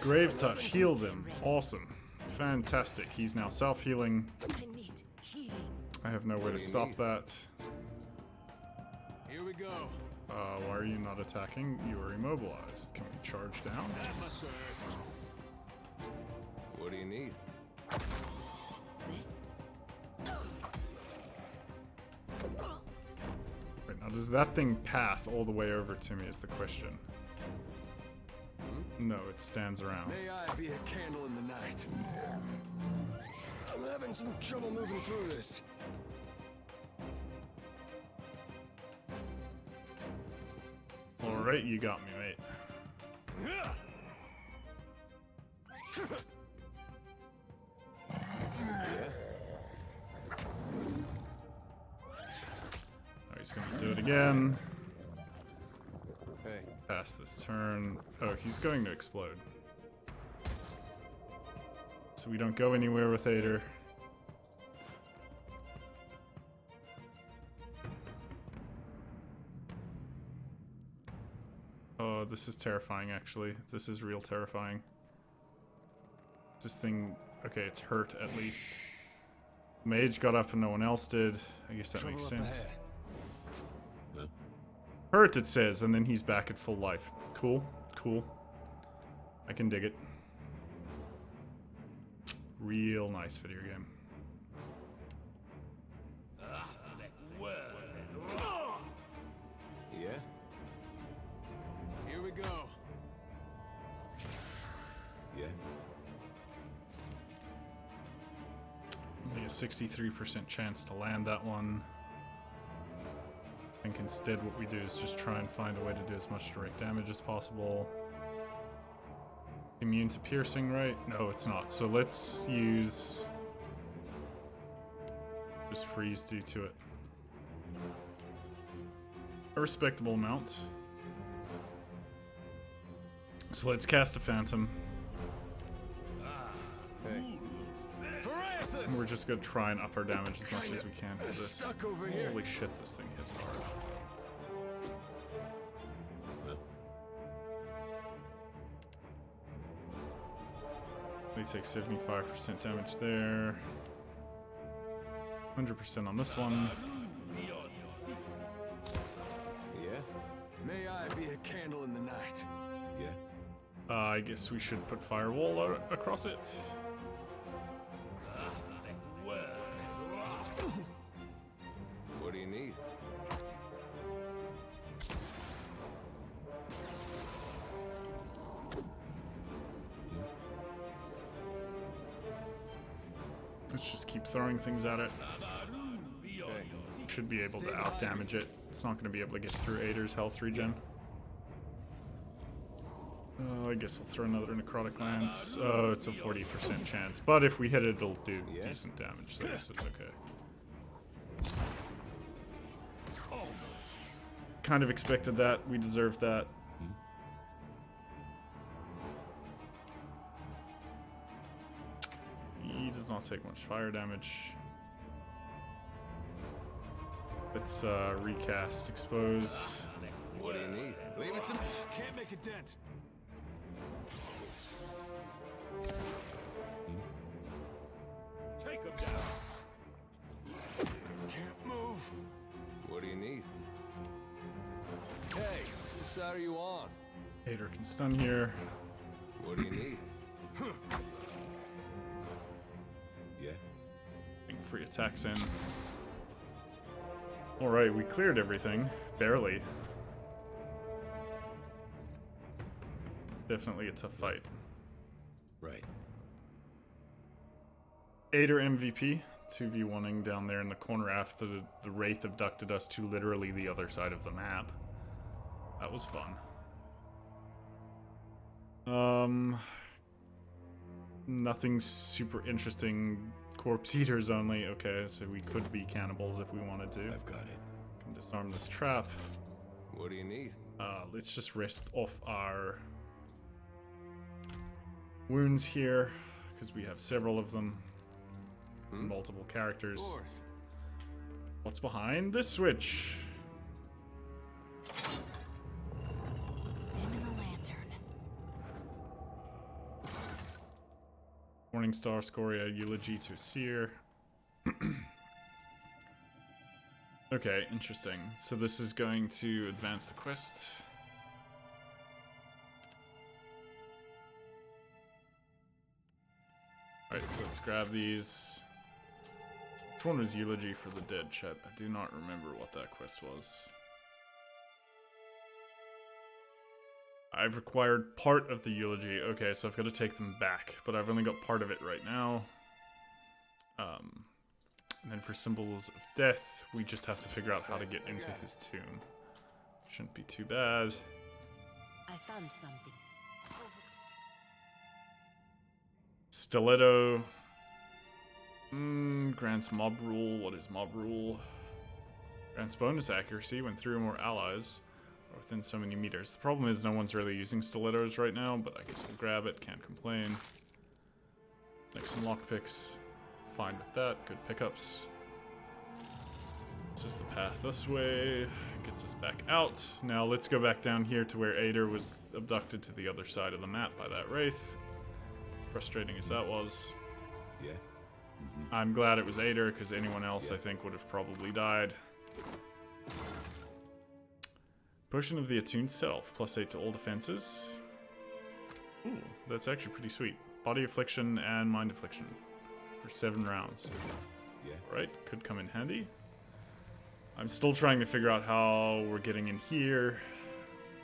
Grave Touch heals him. Awesome. Fantastic. He's now self-healing. I need healing. I have no way to stop that. go. Why are you not attacking? You are immobilized. Can we charge down? That must hurt. What do you need? Right, now does that thing path all the way over to me is the question. No, it stands around. May I be a candle in the night? I'm having some trouble moving through this. Alright, you got me, mate. Oh, he's gonna do it again. Hey, Pass this turn. Oh, he's going to explode. So we don't go anywhere with Ader. Oh, this is terrifying, actually. This is real terrifying. This thing... Okay, it's hurt, at least. Mage got up and no one else did. I guess that trouble makes up sense. ahead. Huh? Hurt, it says, and then he's back at full life. Cool, cool. I can dig it. Real nice video game. Yeah? Here we go. Yeah? Only a 63% chance to land that one. I think instead what we do is just try and find a way to do as much direct damage as possible. Immune to piercing, right? No, it's not. So let's use... just freeze due to it. A respectable amount. So let's cast a Phantom. Hey. And we're just gonna try and up our damage as much as we can for this. Stuck over here. Holy shit, this thing hits hard. We take 75% damage there. 100% on this one. Yeah? May I be a candle in the night? Yeah? I guess we should put firewall across it. What do you need? Let's just keep throwing things at it. Hey. Should be able to out damage it. It's not going to be able to get through Ader's health regen. I guess we'll throw another necrotic lance. Oh, it's a 40% chance. But if we hit it, it'll do decent damage, so I guess it's okay. Kind of expected that. We deserved that. He does not take much fire damage. Let's recast, expose. What do you need? Leave it to me. Can't make a dent. Take him down. Can't move. What do you need? Hey, whose side are you on? Ader can stun here. What do you need? Yeah? Getting free attacks in. Alright, we cleared everything. Barely. Definitely a tough fight. Right. Ader MVP. 2v1ing down there in the corner after the Wraith abducted us to literally the other side of the map. That was fun. Nothing super interesting. Corpse eaters only. Okay, so we could be cannibals if we wanted to. I've got it. Can disarm this trap. What do you need? Let's just rest off our wounds here, because we have several of them. Multiple characters. Of course. What's behind this switch? Dim in the lantern. Morningstar, Scoria, Eulogy to a Seer. Okay, interesting. So this is going to advance the quest. Alright, so let's grab these. Which one was Eulogy for the Dead, chat? I do not remember what that quest was. I've required part of the Eulogy. Okay, so I've got to take them back, but I've only got part of it right now. And then for Symbols of Death, we just have to figure out how to get into his tomb. Shouldn't be too bad. I found something. Stiletto. Grants mob rule. What is mob rule? Grants bonus accuracy when 3 or more allies are within so many meters. The problem is no one's really using stilettos right now, but I guess we'll grab it. Can't complain. Make some lockpicks. Fine with that. Good pickups. This is the path this way. Gets us back out. Now let's go back down here to where Ader was abducted to the other side of the map by that wraith. As frustrating as that was. Yeah. I'm glad it was Ader, because anyone else I think would have probably died. Potion of the Attuned Self. +8 to all defenses. Ooh, that's actually pretty sweet. Body Affliction and Mind Affliction. For 7 rounds. Yeah. Right, could come in handy. I'm still trying to figure out how we're getting in here,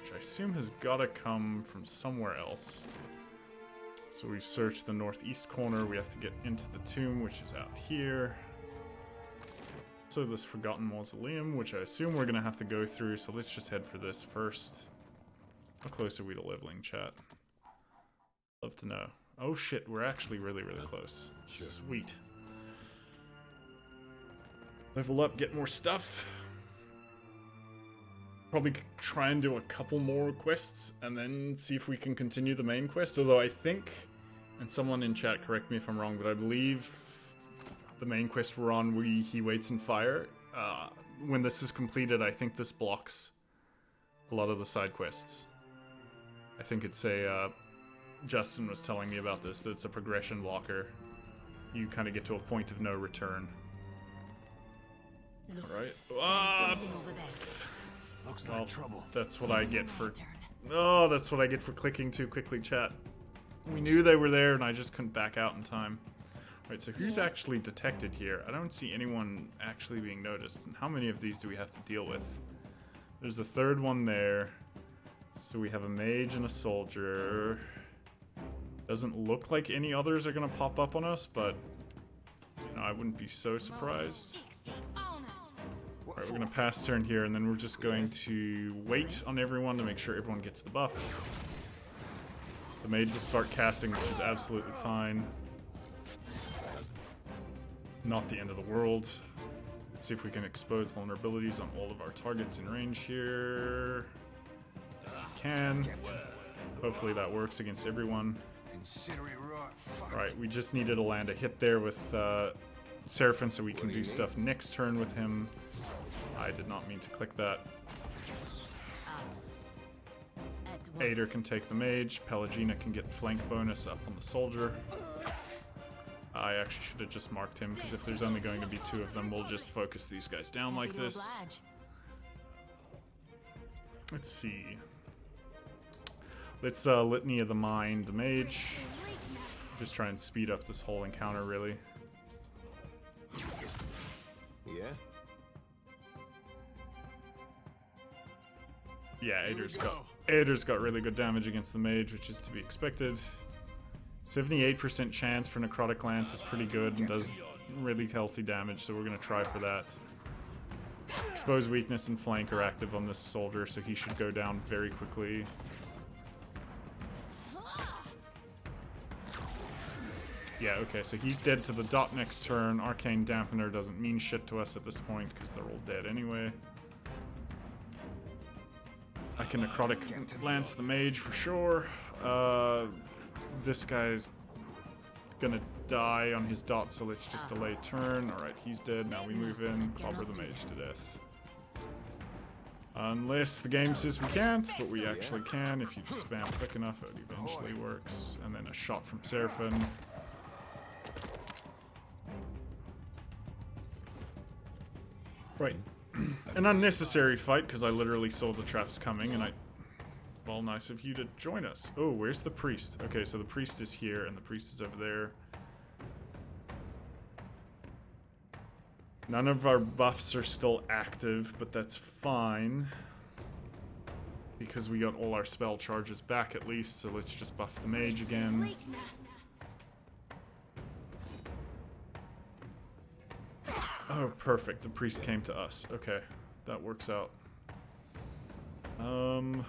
which I assume has got to come from somewhere else. So we've searched the northeast corner. We have to get into the tomb, which is out here. So this Forgotten Mausoleum, which I assume we're going to have to go through. So let's just head for this first. How close are we to leveling, chat? Love to know. Oh shit, we're actually really, really close. Sure. Sweet. Level up, get more stuff. Probably try and do a couple more quests and then see if we can continue the main quest. Although I think, and someone in chat correct me if I'm wrong, but I believe the main quest we're on, he waits in fire. When this is completed, I think this blocks a lot of the side quests. I think it's a... Justin was telling me about this, that it's a progression blocker. You kind of get to a point of no return. Alright. Something over there. Looks Well, like trouble. that's what I get for... Lantern. Oh, that's what I get for clicking too quickly, chat. We knew they were there and I just couldn't back out in time. Alright, so who's actually detected here? I don't see anyone actually being noticed. And how many of these do we have to deal with? There's the third one there. So we have a mage and a soldier. Doesn't look like any others are going to pop up on us, but you know, I wouldn't be so surprised. Alright, we're going to pass turn here, and then we're just going to wait on everyone to make sure everyone gets the buff. The mage will start casting, which is absolutely fine. Not the end of the world. Let's see if we can expose vulnerabilities on all of our targets in range here. Yes, we can. Hopefully that works against everyone. Consider it right. Fuck. Right, we just needed to land a hit there with Seraphim so we can do stuff next turn with him. I did not mean to click that. Ader can take the mage. Pelagina can get flank bonus up on the soldier. I actually should have just marked him, because if there's only going to be 2 of them, we'll just focus these guys down like this. Let's see. Let's Litany of the Mind, the mage. Just try and speed up this whole encounter, really. Yeah? Yeah, Ader's got really good damage against the mage, which is to be expected. 78% chance for Necrotic Lance is pretty good and does really healthy damage, so we're going to try for that. Expose Weakness and Flank are active on this soldier, so he should go down very quickly. Yeah, okay, so he's dead to the dot next turn. Arcane Dampener doesn't mean shit to us at this point, because they're all dead anyway. I can Necrotic Lance the mage for sure. This guy's gonna die on his dot, so let's just delay turn. Alright, he's dead. Now we move in, clobber the mage to death. Unless the game says we can't, but we actually can. If you just spam quick enough, it eventually works. And then a shot from Seraphim. Right. An unnecessary fight, because I literally saw the traps coming, and I... Well, nice of you to join us. Oh, where's the priest? Okay, so the priest is here, and the priest is over there. None of our buffs are still active, but that's fine. Because we got all our spell charges back at least, so let's just buff the mage again. Oh, perfect. The priest came to us. Okay, that works out. Probably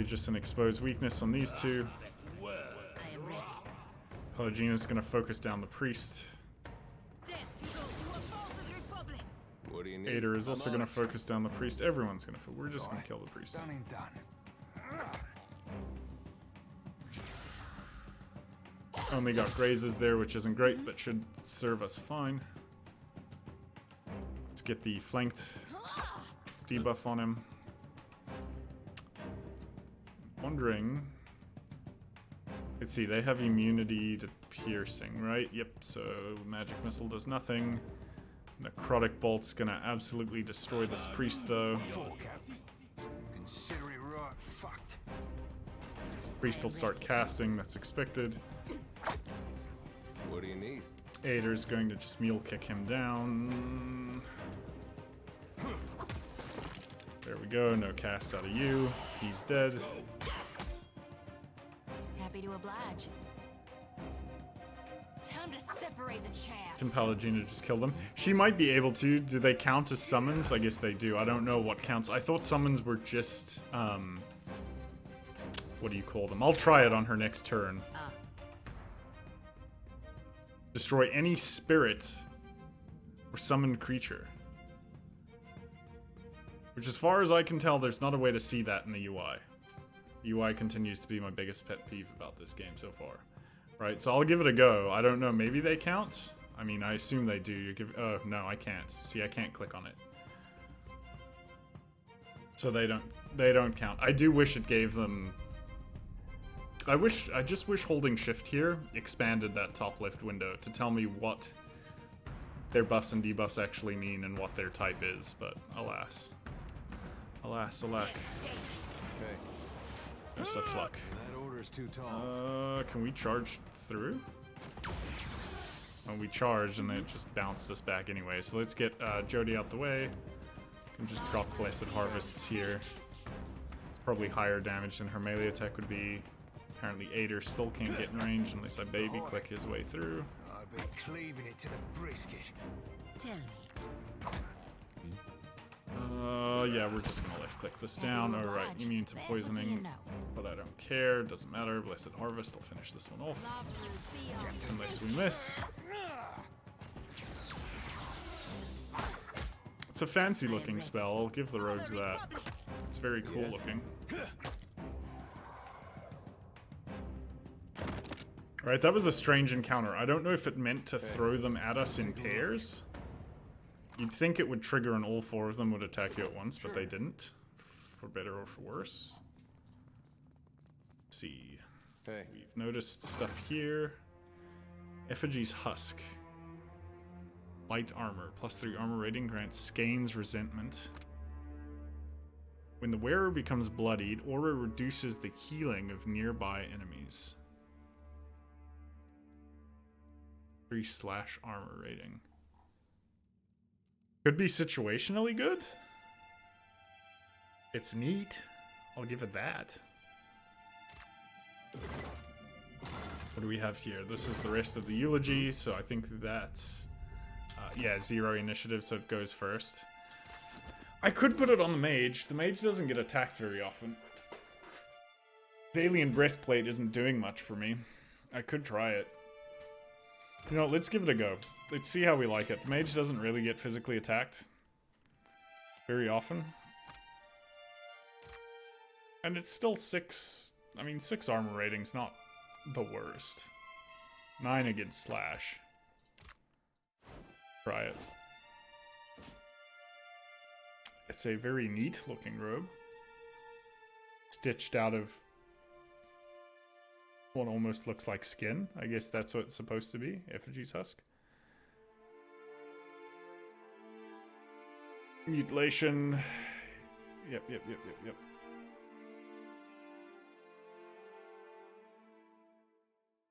just an exposed weakness on these two. I am ready. Pelagina's gonna focus down the priest. Death to those who oppose the Republics. What do you need? Ader is also gonna focus down the priest. Everyone's gonna. We're just gonna kill the priest. Done and done. Only got grazes there, which isn't great, but should serve us fine. Let's get the flanked debuff on him. Wondering. Let's see, they have immunity to piercing, right? Yep, so magic missile does nothing. Necrotic bolt's gonna absolutely destroy this priest, though. Consider it right fucked. Priest will start casting, that's expected. What do you need? Ader's going to just mule kick him down. There we go, no cast out of you. He's dead. Happy to oblige. Time to separate the chaff. Can Palagina just kill them? She might be able to. Do they count as summons? I guess they do. I don't know what counts. I thought summons were just, what do you call them? I'll try it on her next turn. Destroy any spirit or summoned creature. Which, as far as I can tell, there's not a way to see that in the UI. The UI continues to be my biggest pet peeve about this game so far. Right, so I'll give it a go. I don't know, maybe they count? I mean, I assume they do. You give, oh, no, I can't. See, I can't click on it. So they don't count. I do wish it gave them... I just wish holding shift here expanded that top left window to tell me what their buffs and debuffs actually mean and what their type is, but alas. Alas, alack. Okay. No such luck. That order's too tall. Can we charge through? Oh, we charged and then it just bounced us back anyway. So let's get Jody out the way. And just drop Blessed Harvests here. It's probably higher damage than her melee attack would be. Apparently Ader still can't get in range unless I baby click his way through. I've been cleaving it to the brisket. Tell me. Yeah, we're just gonna left click this down. Alright, immune to poisoning. But I don't care, doesn't matter. Blessed Harvest, I'll finish this one off. Unless we miss. It's a fancy looking spell, I'll give the rogues that. It's very cool looking. Alright, that was a strange encounter. I don't know if it meant to throw them at us in pairs. You'd think it would trigger and all four of them would attack you at once, but they didn't. For better or for worse. Let's see. Hey. We've noticed stuff here. Effigy's Husk. Light armor. +3 armor rating grants Skane's resentment. When the wearer becomes bloodied, Aura reduces the healing of nearby enemies. 3/ armor rating. Could be situationally good. It's neat. I'll give it that. What do we have here? This is the rest of the eulogy, so I think that's... yeah, 0 initiative, so it goes first. I could put it on the mage. The mage doesn't get attacked very often. The alien breastplate isn't doing much for me. I could try it. You know, let's give it a go. Let's see how we like it. The mage doesn't really get physically attacked very often. And it's still 6... I mean, 6 armor rating's not the worst. 9 against slash. Try it. It's a very neat looking robe. Stitched out of what almost looks like skin. I guess that's what it's supposed to be. Effigy's Husk. Mutilation. Yep.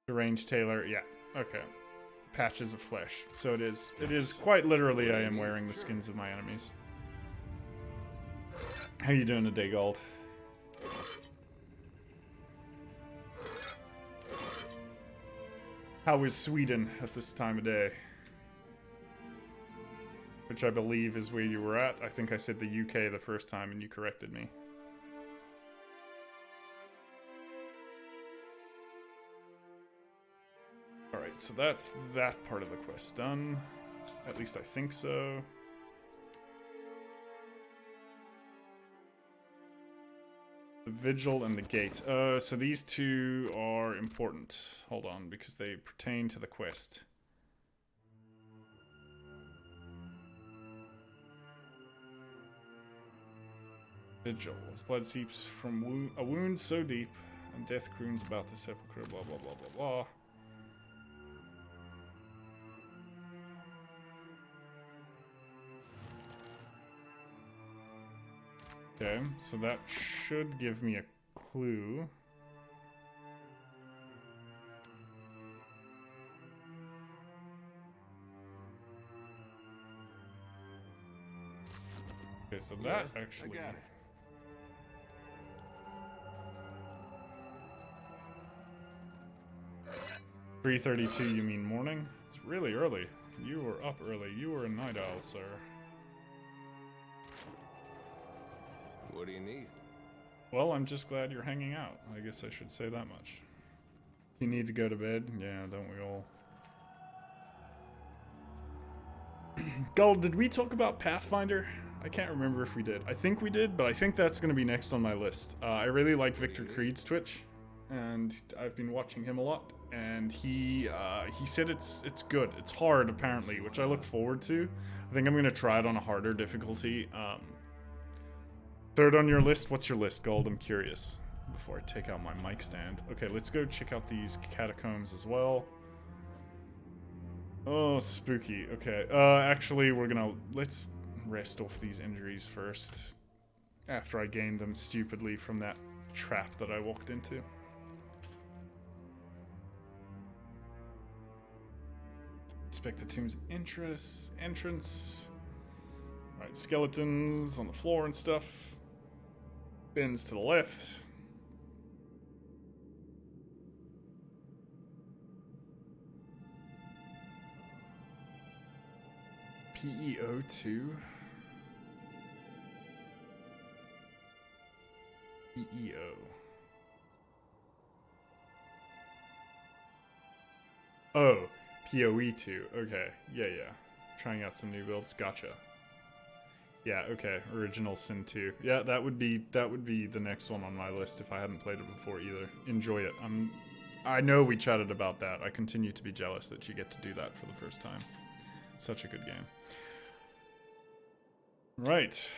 Deranged tailor. Yeah. Okay. Patches of flesh. So it is. It is quite literally I am wearing the skins of my enemies. How you doing today, Gold? How is Sweden at this time of day? Which I believe is where you were at. I think I said the UK the first time and you corrected me. Alright, so that's that part of the quest done. At least I think so. The Vigil and the Gate. So these two are important. Hold on, because they pertain to the quest. Vigil. His blood seeps from a wound so deep, and death croons about the sepulchre, blah blah blah blah blah. Okay, so that should give me a clue. Okay, so that actually... I got it. .3:32, you mean morning? It's really early. You were up early. You were a night owl, sir. What do you need? Well, I'm just glad you're hanging out. I guess I should say that much. You need to go to bed? Yeah, don't we all? Gull, did we talk about Pathfinder? I can't remember if we did. I think we did, but I think that's going to be next on my list. I really like Victor Creed's Twitch, and I've been watching him a lot. And he said it's good. It's hard, apparently, which I look forward to. I think I'm going to try it on a harder difficulty. Third on your list? What's your list, Gold? I'm curious. Before I take out my mic stand. Okay, let's go check out these catacombs as well. Oh, spooky. Okay, actually, let's rest off these injuries first. After I gained them stupidly from that trap that I walked into. Inspect the tomb's entrance. Alright, skeletons on the floor and stuff. Bins to the left. PEO2. PEO. Oh, PoE2. Okay. Yeah. Trying out some new builds. Gotcha. Yeah, okay. Original Sin 2. Yeah, that would be the next one on my list if I hadn't played it before either. Enjoy it. I know we chatted about that. I continue to be jealous that you get to do that for the first time. Such a good game. Right.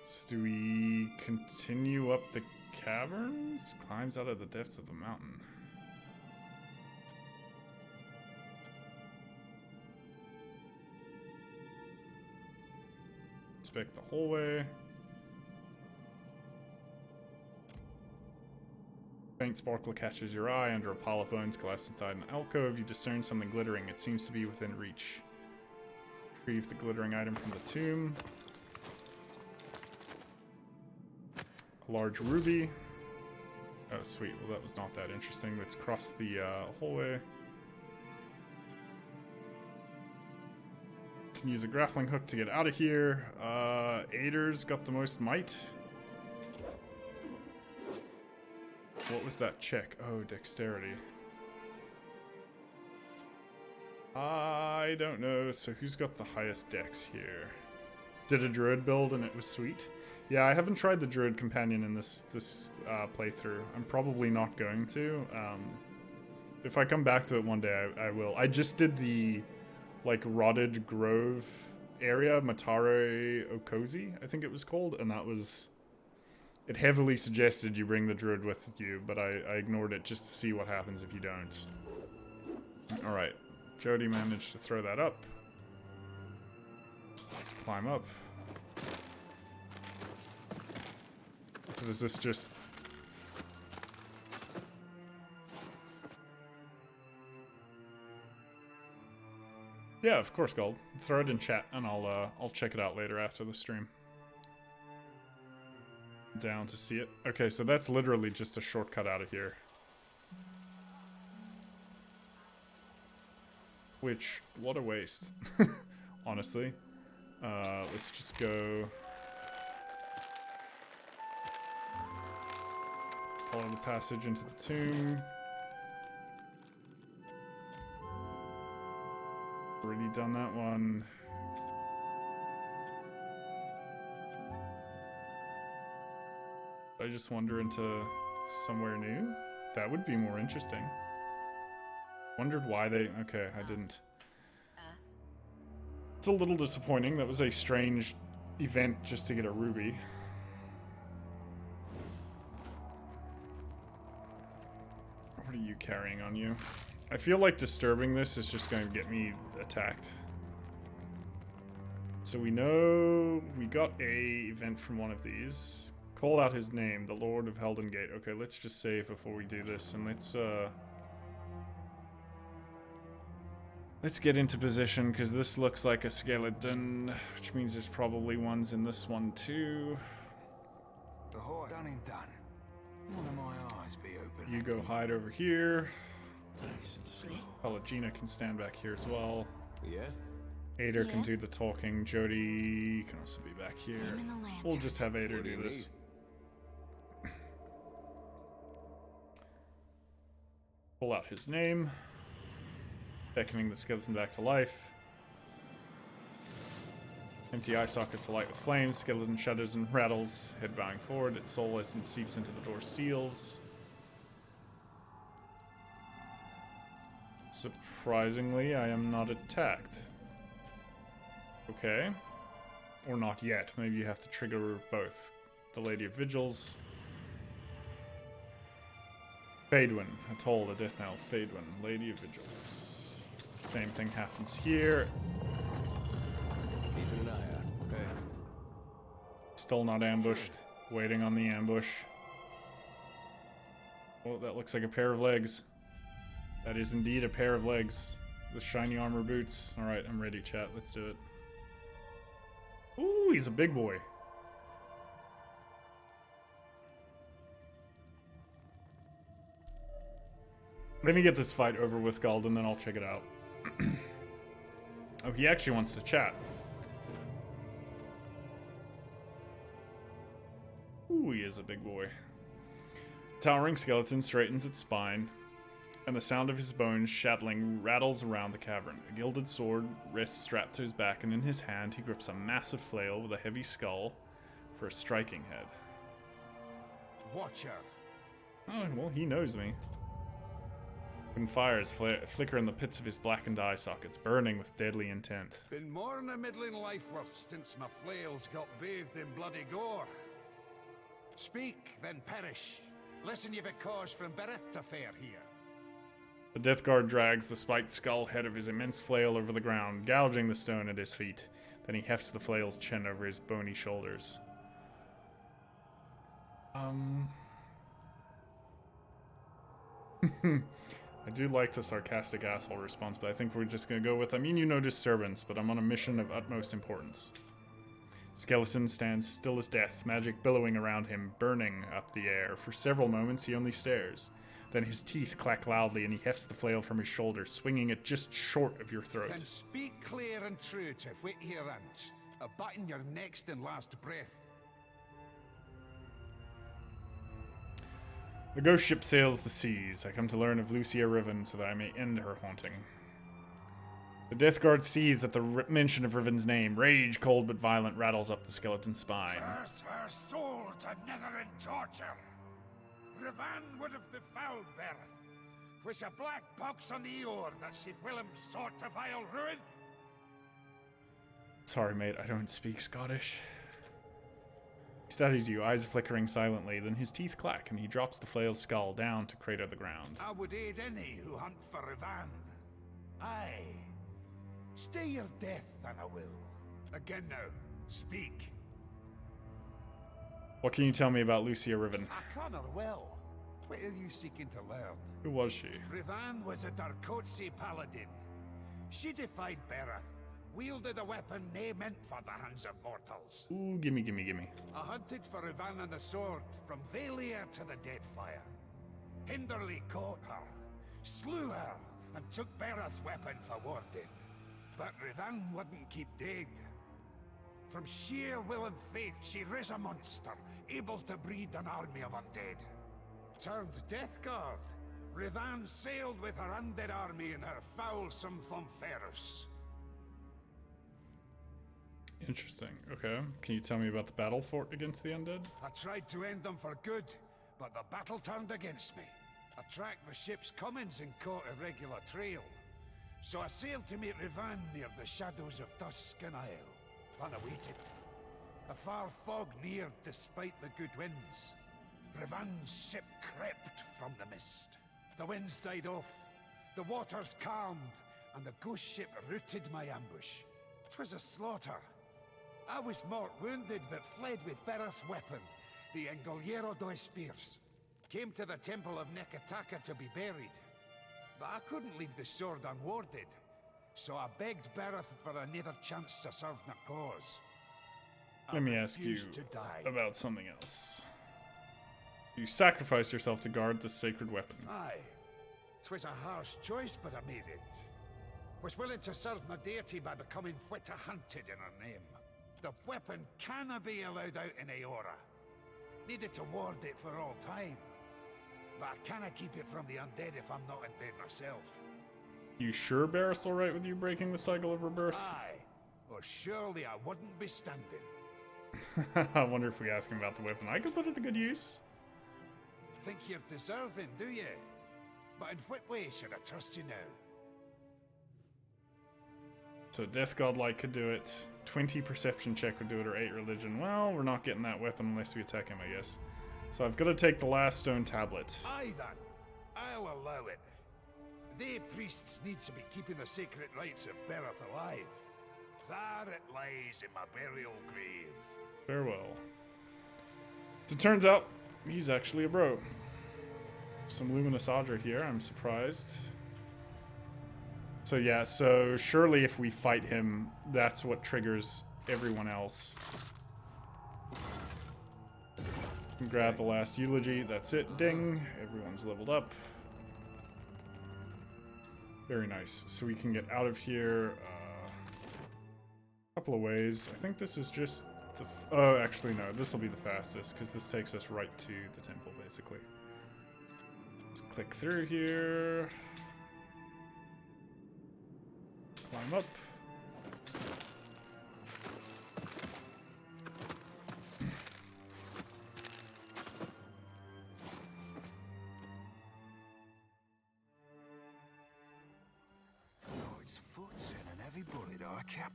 So do we continue up the caverns? Climbs out of the depths of the mountain. Inspect the hallway. Faint sparkle catches your eye. Under a pile of bones collapsed inside an alcove. You discern something glittering. It seems to be within reach. Retrieve the glittering item from the tomb. A large ruby. Oh, sweet. Well, that was not that interesting. Let's cross the hallway. Can use a grappling hook to get out of here. Ader's got the most might. What was that check? Oh, dexterity. I don't know. So who's got the highest dex here? Did a druid build and it was sweet? Yeah, I haven't tried the druid companion in this playthrough. I'm probably not going to. If I come back to it one day, I will. I just did the Rotted Grove area, Matare Okozi, I think it was called, and that was... It heavily suggested you bring the druid with you, but I ignored it just to see what happens if you don't. Alright, Jody managed to throw that up. Let's climb up. So does this just... Yeah, of course, Gold. Throw it in chat, and I'll check it out later after the stream. Down to see it. Okay, so that's literally just a shortcut out of here. Which, what a waste. Honestly. Let's just go... Follow the passage into the tomb. Already done that one. I just wander into somewhere new? That would be more interesting. Wondered why they... Okay, I didn't. It's a little disappointing. That was a strange event just to get a ruby. What are you carrying on you? I feel like disturbing this is just going to get me attacked. So we know we got a event from one of these. Call out his name, the Lord of Helden Gate. Okay, let's just save before we do this, and let's get into position, because this looks like a skeleton, which means there's probably ones in this one too. The horse done and done. One of my eyes be open. You go hide over here. Nice and slow. Pelagina can stand back here as well. Yeah? Ader can do the talking. Jody can also be back here. We'll just have Ader do this. Pull out his name. Beckoning the skeleton back to life. Empty eye sockets alight with flames. Skeleton shudders and rattles. Head bowing forward. Its soulless and seeps into the door seals. Surprisingly, I am not attacked. Okay. Or not yet. Maybe you have to trigger both. The Lady of Vigils. Fadewin. Atoll, the death knell. Fadewin. Lady of Vigils. Same thing happens here. Keeping an eye out. Okay. Still not ambushed. Waiting on the ambush. Oh, that looks like a pair of legs. That is indeed a pair of legs. With shiny armor boots. Alright, I'm ready, chat. Let's do it. Ooh, he's a big boy. Let me get this fight over with, Gald, and then I'll check it out. Oh, he actually wants to chat. Ooh, he is a big boy. Towering skeleton straightens its spine, and the sound of his bones shattling rattles around the cavern. A gilded sword rests strapped to his back, and in his hand he grips a massive flail with a heavy skull for a striking head. Watch her. Oh, well, he knows me. Open fires flicker in the pits of his blackened eye sockets, burning with deadly intent. Been more than a middling life worth since my flails got bathed in bloody gore. Speak, then perish. Listen, you've a cause from birth to fare here. The Death Guard drags the spiked skull head of his immense flail over the ground, gouging the stone at his feet. Then he hefts the flail's chin over his bony shoulders. I do like the sarcastic asshole response, but I think we're just gonna go with, I mean you no disturbance, but I'm on a mission of utmost importance. Skeleton stands still as death, magic billowing around him, burning up the air. For several moments he only stares. Then his teeth clack loudly and he hefts the flail from his shoulder, swinging it just short of your throat. Then speak clear and true to what here ant, a button your next and last breath. The ghost ship sails the seas. I come to learn of Lucia Riven so that I may end her haunting. The Death Guard sees at the mention of Riven's name. Rage, cold but violent, rattles up the skeleton's spine. Curse her soul to nether and torture. Rivan would have befouled birth. 'Twas a black box on the oar that she whilom sought to vile ruin. Sorry, mate, I don't speak Scottish. He studies you, eyes flickering silently, then his teeth clack and he drops the flail's skull down to crater the ground. I would aid any who hunt for Rivan. Aye. Stay your death, and I will. Again now, speak. What can you tell me about Lucia Riven? I con her well. What are you seeking to learn? Who was she? Rivan was a Darkotsi paladin. She defied Bereth, wielded a weapon nae meant for the hands of mortals. Ooh, gimme, gimme, gimme. I hunted for Rivan and the sword from Valia to the Deadfire. Hinderly caught her, slew her, and took Bereth's weapon for warding. But Rivan wouldn't keep dead. From sheer will and faith, she rose a monster, able to breed an army of undead. Turned Death Guard, Rivan sailed with her undead army in her foulsome Fonferus. Interesting. Okay. Can you tell me about the battle fought against the undead? I tried to end them for good, but the battle turned against me. I tracked the ship's comings and caught a regular trail. So I sailed to meet Rivan near the shadows of Tuscan Isle. Unawaited. A far fog neared despite the good winds. Rivan's ship crept from the mist. The winds died off, the waters calmed, and the ghost ship routed my ambush. 'Twas a slaughter. I was mortal wounded, but fled with Bereth's weapon, the Engoliero dos Spears. Came to the temple of Nekataka to be buried. But I couldn't leave the sword unwarded, so I begged Bereth for another chance to serve my cause. Let me ask you refused to die. about something else. You sacrificed yourself to guard this sacred weapon. Aye. 'Twas a harsh choice, but I made it. Was willing to serve my deity by becoming what I hunted in her name. The weapon cannot be allowed out in Aora. Needed to ward it for all time. But I cannot keep it from the undead if I'm not undead myself. You sure Barris all right with you breaking the cycle of rebirth? Aye. Or surely I wouldn't be standing. I wonder if we ask him about the weapon. I could put it to good use. Think you're deserving, do you? But in what way should I trust you now? So Death Godlike could do it. 20 perception check would do it, or 8 religion. Well, we're not getting that weapon unless we attack him, I guess. So I've got to take the last stone tablet. Aye then. I'll allow it. They priests need to be keeping the sacred rites of Bereth alive. There it lies in my burial grave. Farewell. So it turns out, he's actually a bro. Some Luminous Audra here, I'm surprised. So yeah, so surely if we fight him, that's what triggers everyone else. Grab the last eulogy, that's it, ding. Everyone's leveled up. Very nice. So we can get out of here a couple of ways. I think this is just the... oh, actually no, this will be the fastest, because this takes us right to the temple, basically. Let's click through here. Climb up. Oh, its foot's in an heavy bullet, our cap.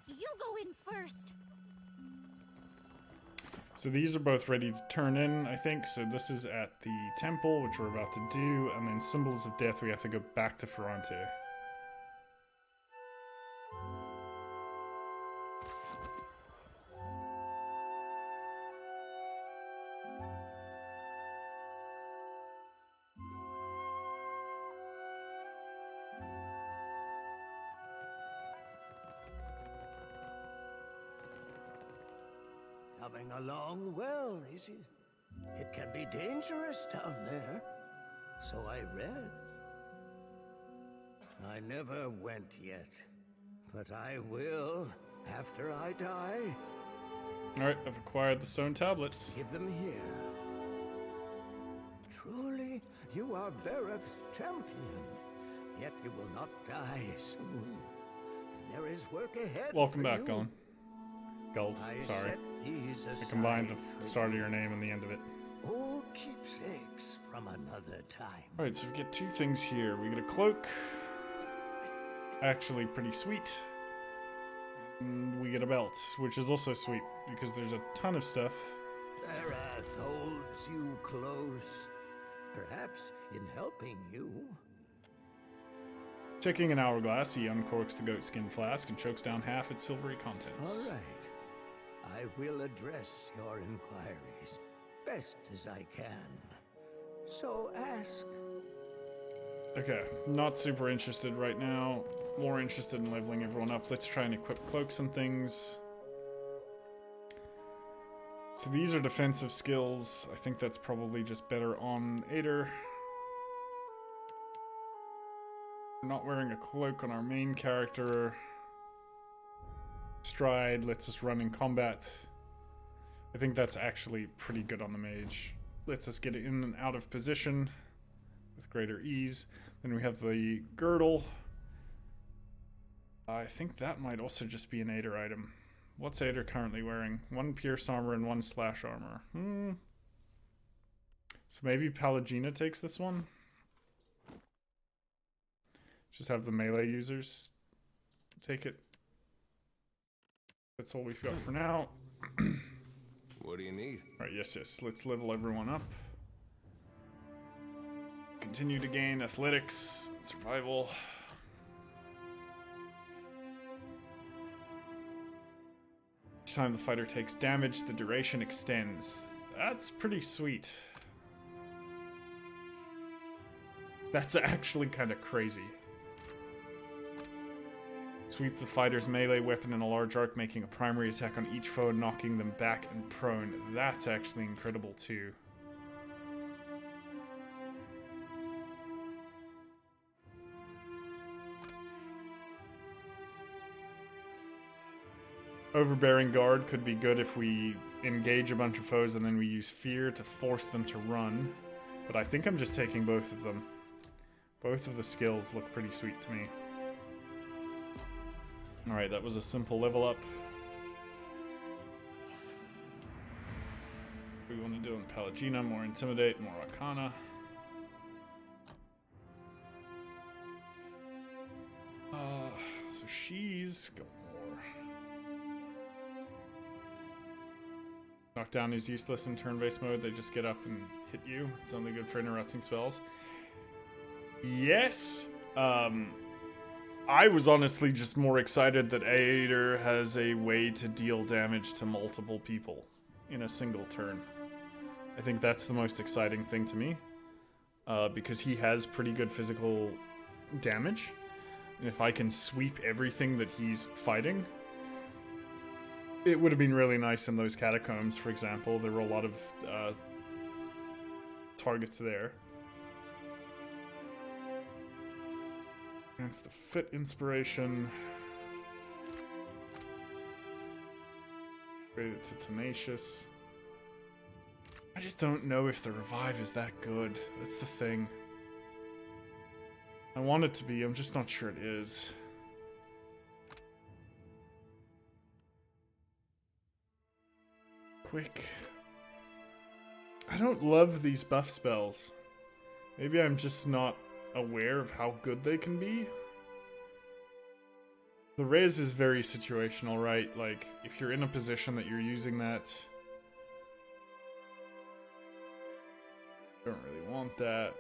You go in first. So these are both ready to turn in, I think. So this is at the temple, which we're about to do, and then Symbols of Death, we have to go back to Ferrante. Coming along well, is it? It can be dangerous down there. So I read. I never went yet, but I will after I die. Alright, I've acquired the stone tablets. Give them here. Truly, you are Bereth's champion, yet you will not die soon. There is work ahead. Welcome for back, you. Gullen. Guld, I sorry. set these I combined aside the for start of you. your name and the end of it. Old keepsakes from another time. Alright, so we get two things here. We get a cloak. Actually pretty sweet. And we get a belt, which is also sweet, because there's a ton of stuff. Bereth holds you close, perhaps in helping you. Checking an hourglass, he uncorks the goatskin flask and chokes down half its silvery contents. All right. I will address your inquiries best as I can. So ask. Okay, not super interested right now. More interested in leveling everyone up. Let's try and equip cloaks and things. So these are defensive skills. I think that's probably just better on Ader. We're not wearing a cloak on our main character. Stride lets us run in combat. I think that's actually pretty good on the mage. Lets us get in and out of position with greater ease. Then we have the girdle. I think that might also just be an Ader item. What's Ader currently wearing? 1 pierce armor and 1 slash armor. So maybe Pallegina takes this one? Just have the melee users take it. That's all we've got for now. What do you need? Alright, yes. Let's level everyone up. Continue to gain athletics, survival. Each time the fighter takes damage, the duration extends. That's pretty sweet. That's actually kind of crazy. Sweep the fighter's melee weapon in a large arc, making a primary attack on each foe, knocking them back and prone. That's actually incredible too. Overbearing guard could be good if we engage a bunch of foes and then we use fear to force them to run. But I think I'm just taking both of them. Both of the skills look pretty sweet to me. Alright, that was a simple level up. What we want to do on Pallegina, more Intimidate, more Arcana. So she's got more. Knockdown is useless in turn-based mode, they just get up and hit you. It's only good for interrupting spells. Yes! I was honestly just more excited that Ader has a way to deal damage to multiple people in a single turn. I think that's the most exciting thing to me, because he has pretty good physical damage. And if I can sweep everything that he's fighting, it would have been really nice in those catacombs, for example. There were a lot of targets there. That's the fit inspiration. Rated to tenacious. I just don't know if the revive is that good. That's the thing. I want it to be, I'm just not sure it is. Quick. I don't love these buff spells. Maybe I'm just not aware of how good they can be. The res is very situational, right? Like, if you're in a position that you're using that, don't really want that.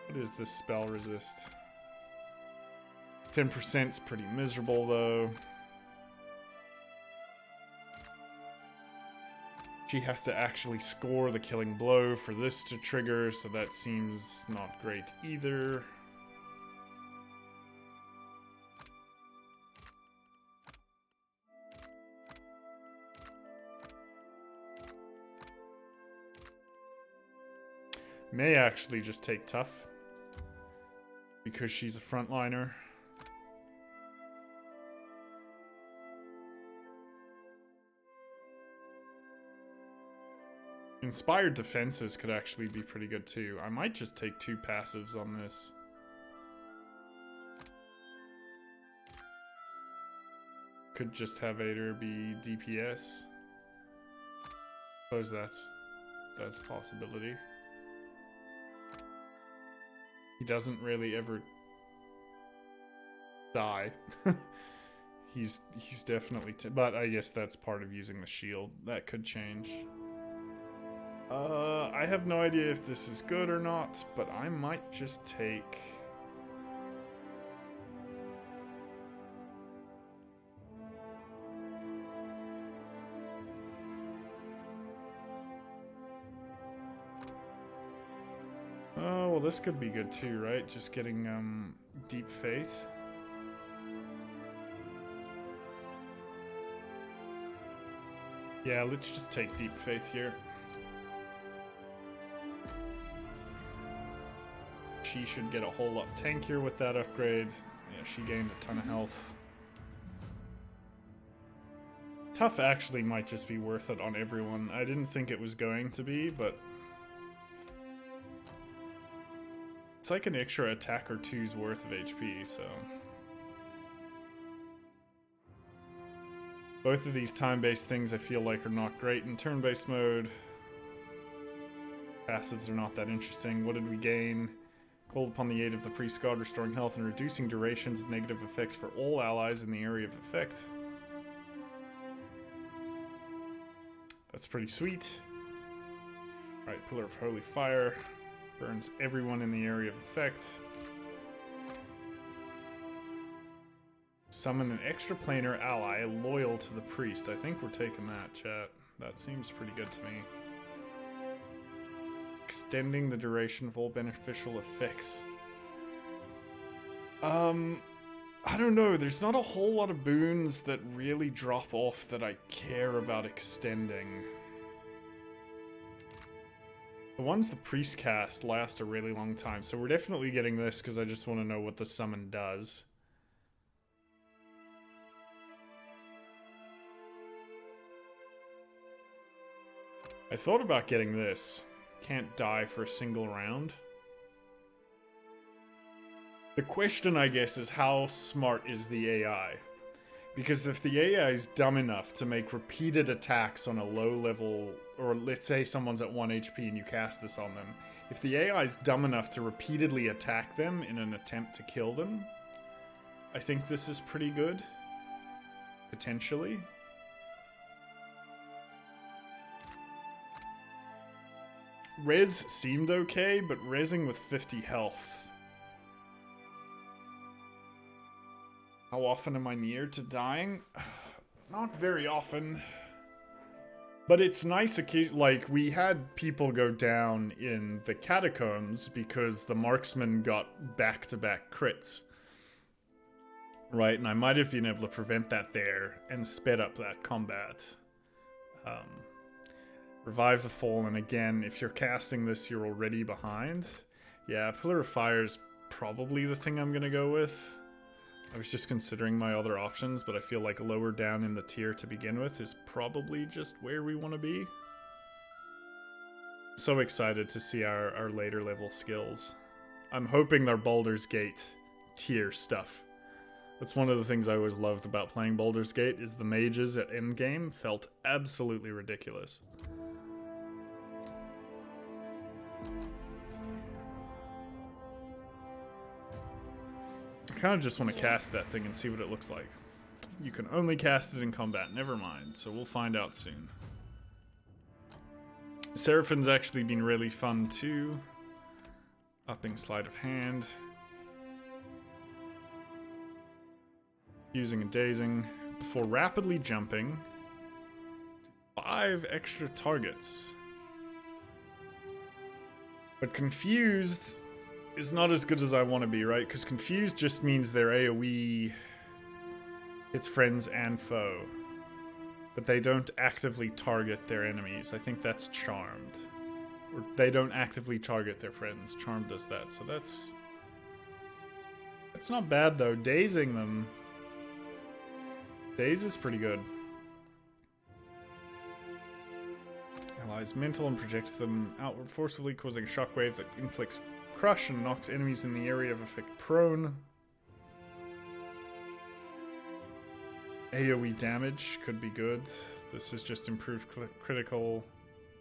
What is this spell resist? 10% is pretty miserable though. She has to actually score the killing blow for this to trigger, so that seems not great either. May actually just take tough, because she's a frontliner. Inspired defenses could actually be pretty good too. I might just take 2 passives on this. Could just have Ader be DPS. Suppose that's a possibility. He doesn't really ever die. he's definitely but I guess that's part of using the shield. That could change. I have no idea if this is good or not, but I might just take well, this could be good too, right? Just getting deep faith. Yeah, let's just take deep faith here. She should get a whole lot tankier with that upgrade. Yeah, she gained a ton of health. Tough actually might just be worth it on everyone. I didn't think it was going to be, but it's like an extra attack or two's worth of HP, so. Both of these time-based things I feel like are not great in turn-based mode. Passives are not that interesting. What did we gain? Called upon the aid of the priest god, restoring health and reducing durations of negative effects for all allies in the area of effect. That's pretty sweet. Alright, Pillar of Holy Fire. Burns everyone in the area of effect. Summon an extraplanar ally loyal to the priest. I think we're taking that, chat. That seems pretty good to me. Extending the duration of all beneficial effects. I don't know. There's not a whole lot of boons that really drop off that I care about extending. The ones the priest cast last a really long time, so we're definitely getting this because I just want to know what the summon does. I thought about getting this. Can't die for a single round. The question, I guess, is how smart is the AI? Because if the AI is dumb enough to make repeated attacks on a low level, or let's say someone's at 1 HP and you cast this on them, if the AI is dumb enough to repeatedly attack them in an attempt to kill them, I think this is pretty good. Potentially. Res seemed okay, but resing with 50 health. How often am I near to dying? Not very often. But it's nice, like, we had people go down in the catacombs because the marksman got back-to-back crits. Right, and I might have been able to prevent that there and sped up that combat. Revive the Fallen. Again, if you're casting this, you're already behind. Yeah, Pillar of Fire is probably the thing I'm gonna go with. I was just considering my other options, but I feel like lower down in the tier to begin with is probably just where we want to be. So excited to see our later level skills. I'm hoping they're Baldur's Gate tier stuff. That's one of the things I always loved about playing Baldur's Gate, is the mages at endgame felt absolutely ridiculous. I kind of just want to cast that thing and see what it looks like. You can only cast it in combat, never mind, so we'll find out soon. Seraphine's actually been really fun too. Upping sleight of hand. Using and dazing. Before rapidly jumping. 5 extra targets. But confused is not as good as I want to be, right? Because confused just means their AoE hits friends and foe. But they don't actively target their enemies. I think that's charmed. Or they don't actively target their friends. Charmed does that, so that's not bad though. Dazing them. Daze is pretty good. Allies mental and projects them outward forcefully, causing a shockwave that inflicts crush and knocks enemies in the area of effect prone. AoE damage could be good. This is just improved critical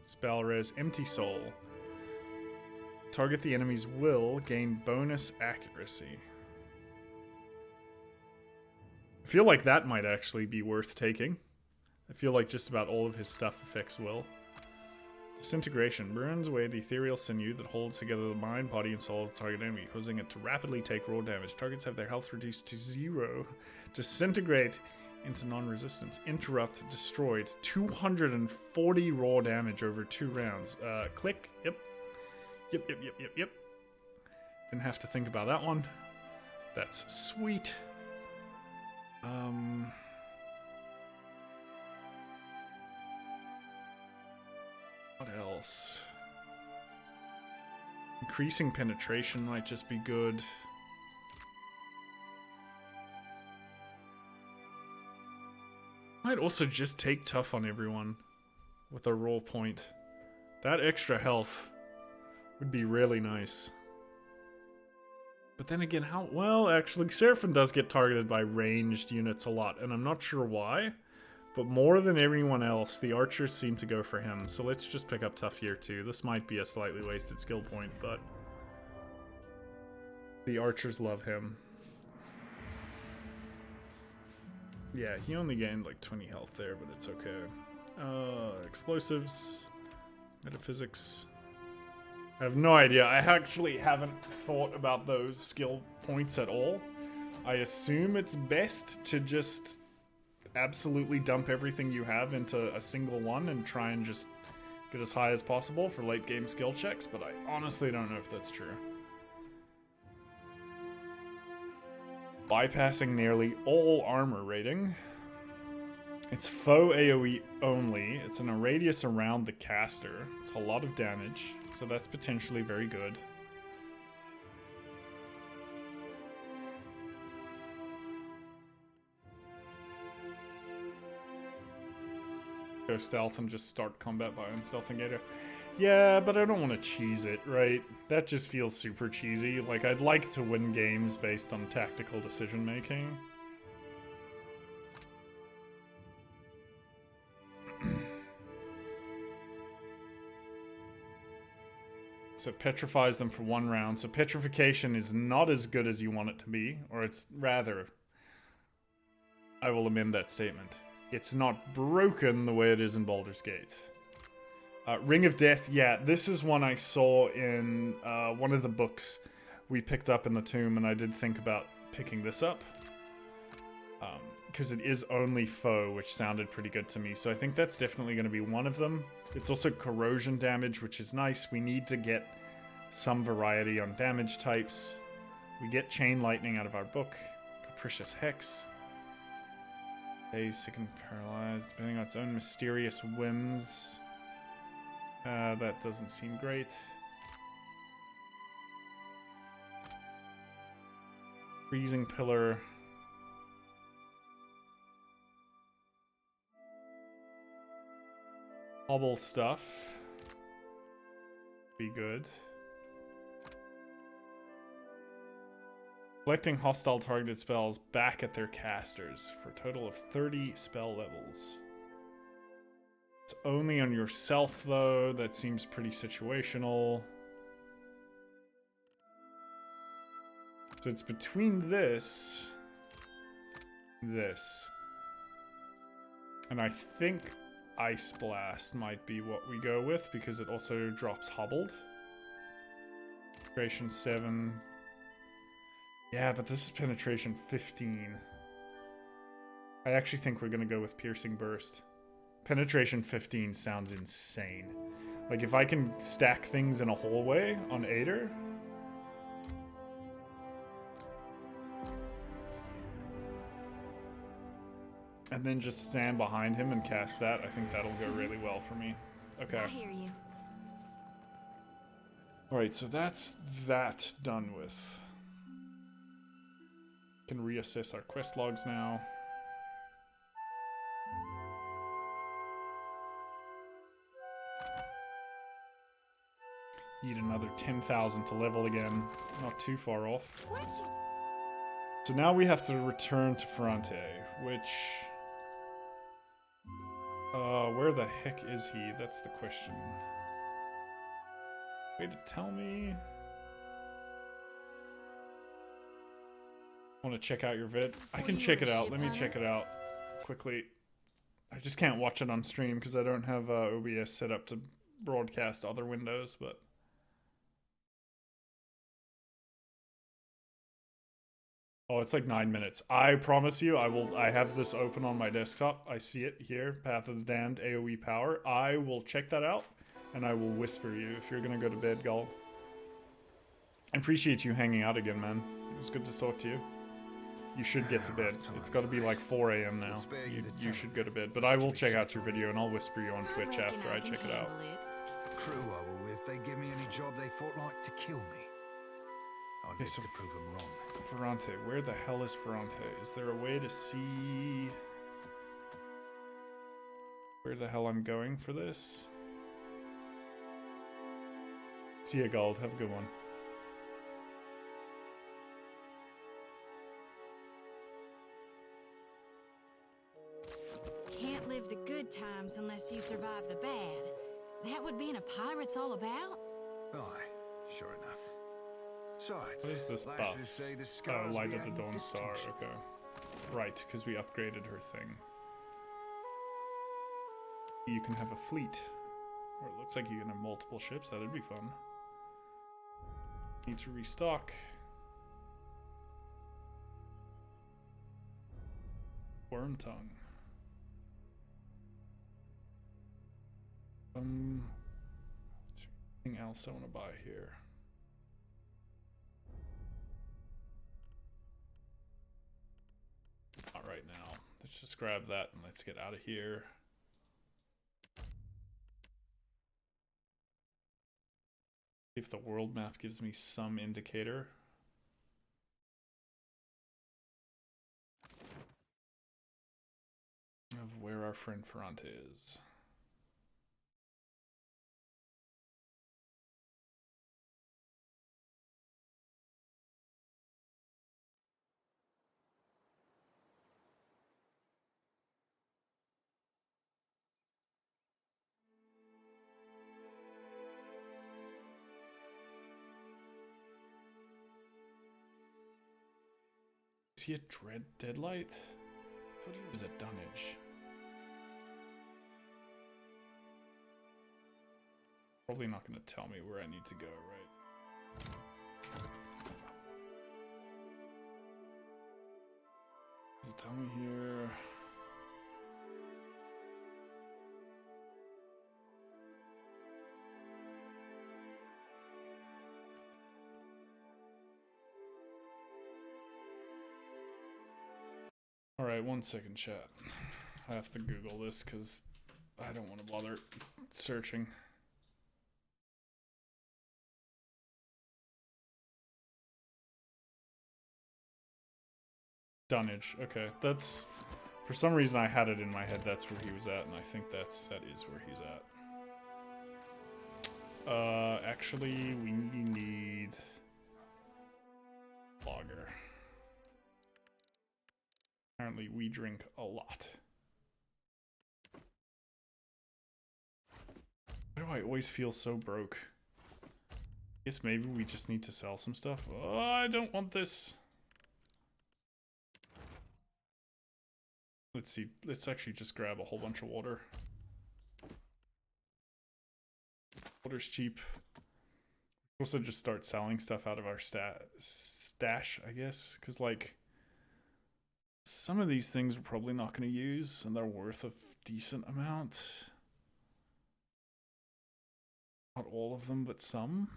spell res. Empty soul. Target the enemy's will, gain bonus accuracy. I feel like that might actually be worth taking. I feel like just about all of his stuff affects will. Disintegration burns away the ethereal sinew that holds together the mind, body, and soul of the target enemy, causing it to rapidly take raw damage. Targets have their health reduced to 0. Disintegrate into non-resistance. Interrupt destroyed. 240 raw damage over 2 rounds. Click. Yep. Yep. Didn't have to think about that one. That's sweet. What else? Increasing penetration might just be good. Might also just take tough on everyone with a roll point. That extra health would be really nice. But then again, how... Well, actually, Seraphim does get targeted by ranged units a lot, and I'm not sure why. But more than everyone else, the archers seem to go for him. So let's just pick up tough here too. This might be a slightly wasted skill point, but... the archers love him. Yeah, he only gained like 20 health there, but it's okay. Explosives. Metaphysics. I have no idea. I actually haven't thought about those skill points at all. I assume it's best to just absolutely dump everything you have into a single one and try and just get as high as possible for late game skill checks, but I honestly don't know if that's true. Bypassing nearly all armor rating. It's foe AoE only. It's in a radius around the caster. It's a lot of damage, so that's potentially very good. Go stealth and just start combat by unstealthing Gator. Yeah, but I don't want to cheese it, right? That just feels super cheesy. Like, I'd like to win games based on tactical decision making. So it petrifies them for 1 round. So petrification is not as good as you want it to be. Or it's rather... I will amend that statement. It's not broken the way it is in Baldur's Gate. Ring of Death, yeah, this is one I saw in one of the books we picked up in the tomb, and I did think about picking this up. Because it is only foe, which sounded pretty good to me, so I think that's definitely going to be one of them. It's also corrosion damage, which is nice. We need to get some variety on damage types. We get Chain Lightning out of our book. Capricious Hex. Dazed, sick, and paralyzed, depending on its own mysterious whims. That doesn't seem great. Freezing Pillar. Hobble stuff. Be good. Collecting hostile targeted spells back at their casters for a total of 30 spell levels. It's only on yourself, though. That seems pretty situational. So it's between this... this. And I think Ice Blast might be what we go with, because it also drops Hobbled. Penetration 7. Yeah, but this is penetration 15. I actually think we're going to go with Piercing Burst. Penetration 15 sounds insane. Like, if I can stack things in a hallway on Ader... and then just stand behind him and cast that, I think that'll go really well for me. Okay. I hear you. Alright, so that's that done with. Can reassess our quest logs now. Need another 10,000 to level again. Not too far off. So now we have to return to Ferrante, which... where the heck is he? That's the question. Way to tell me. Want to check out your vid? I can check it out. Let me check it out quickly. I just can't watch it on stream because I don't have OBS set up to broadcast other windows, but... oh, it's like 9 minutes. I promise you, I have this open on my desktop. I see it here, Path of the Damned, AoE power. I will check that out, and I will whisper you if you're gonna go to bed, Gull. I appreciate you hanging out again, man. It was good to talk to you. You should get to bed. It's got to be like 4 a.m. now. You should go to bed. But I will check out your video and I'll whisper you on Twitch after I check it out. Crew I were with, they give me any job they thought like to kill me. I'd live so to prove them wrong. Ferrante. Where the hell is Ferrante? Is there a way to see where the hell I'm going for this? See ya, Gold. Have a good one. Can't live the good times unless you survive the bad. That what being a pirate's all about? Aye, sure enough. Besides, What is this buff? lasses say the Oh, scars Light we of the had Dawn Star. distinction. Okay. Right, because we upgraded her thing. You can have a fleet. Or it looks like you can have multiple ships. That'd be fun. Need to restock. Worm tongue. Anything else I want to buy here? Not right now. Let's just grab that and let's get out of here. If the world map gives me some indicator. Of where our friend Ferrante is. Is he a Deadlight? I thought he was a Dunnage. Probably not going to tell me where I need to go, right? Does it tell me here? Alright, 1 second, chat. I have to Google this because I don't want to bother searching. Dunnage. Okay, that's... For some reason I had it in my head that's where he was at, and I think that is where he's at. Actually, we need... Lager. Apparently we drink a lot. Why do I always feel so broke? Guess maybe we just need to sell some stuff. Oh, I don't want this. Let's see. Let's actually just grab a whole bunch of water. Water's cheap. Also just start selling stuff out of our stash, I guess. Because, like, some of these things we're probably not going to use, and they're worth a decent amount. Not all of them, but some.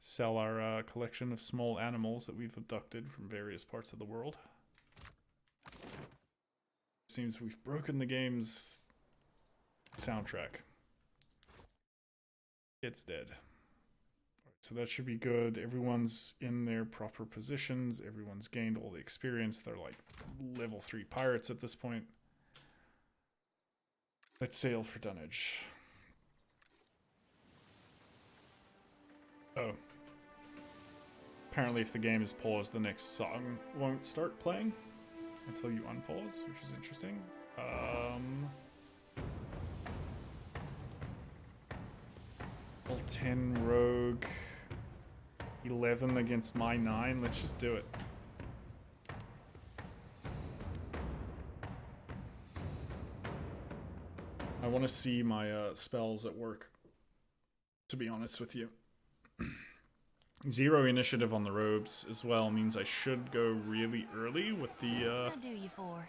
Sell our collection of small animals that we've abducted from various parts of the world. Seems we've broken the game's soundtrack. It's dead. So that should be good. Everyone's in their proper positions. Everyone's gained all the experience. They're like level 3 pirates at this point. Let's sail for Dunnage. Oh. Apparently if the game is paused, the next song won't start playing until you unpause, which is interesting. 10 rogue, 11 against my 9. Let's just do it. I want to see my spells at work, to be honest with you. 0 initiative on the robes as well means I should go really early with the What do you for?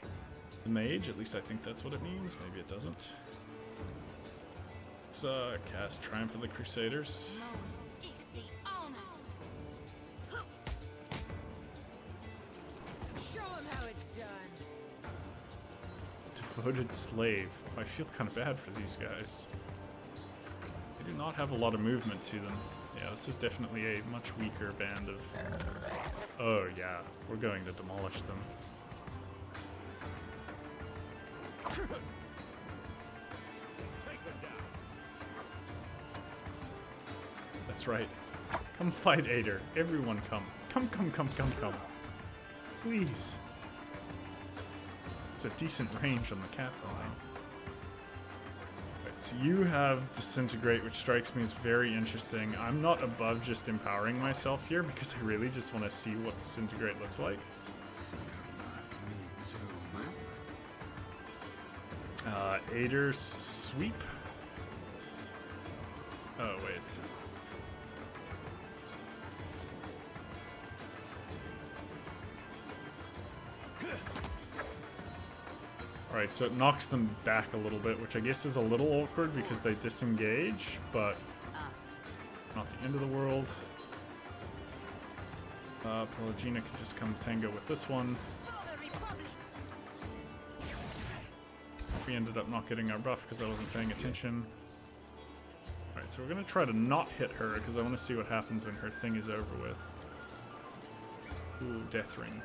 mage. At least I think that's what it means. Maybe it doesn't. let's cast Triumph of the Crusaders. Show 'em how it's done. Devoted Slave. I feel kind of bad for these guys. They do not have a lot of movement to them. Yeah, this is definitely a much weaker band of... Oh yeah, we're going to demolish them. That's right. Come fight Ader. Everyone come. Come. Please. It's a decent range on the captain, though. Right, so you have Disintegrate, which strikes me as very interesting. I'm not above just empowering myself here because I really just want to see what Disintegrate looks like. Ader's Sweep. Oh, wait. Alright, so it knocks them back a little bit, which I guess is a little awkward because they disengage, but not the end of the world. Pelagina can just come tango with this one. We ended up not getting our buff because I wasn't paying attention. Alright, so we're going to try to not hit her because I want to see what happens when her thing is over with. Ooh, Death Ring.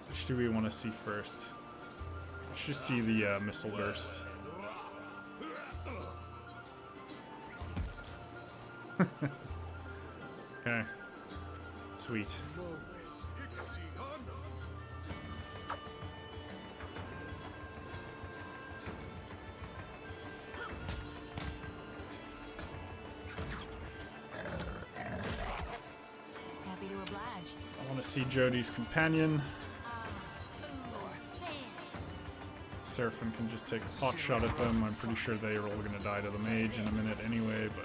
Which do we want to see first? Let's just see the missile burst. Okay. Sweet. Happy to oblige. I want to see Jody's companion. Seraphim can just take a pot shot at them. I'm pretty sure they are all going to die to the mage in a minute anyway, but...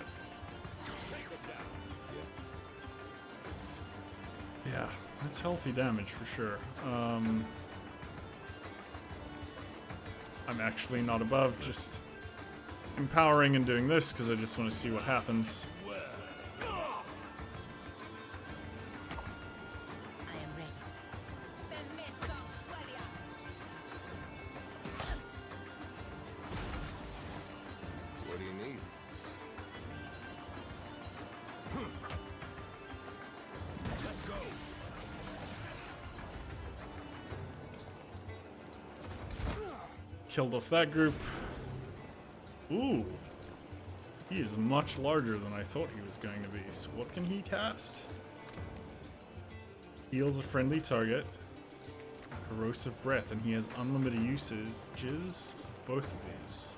Yeah, that's healthy damage for sure. I'm actually not above just empowering and doing this because I just want to see what happens. Killed off that group. Ooh. He is much larger than I thought he was going to be. So what can he cast? Heals a friendly target. Corrosive Breath, and he has unlimited usages of both of these.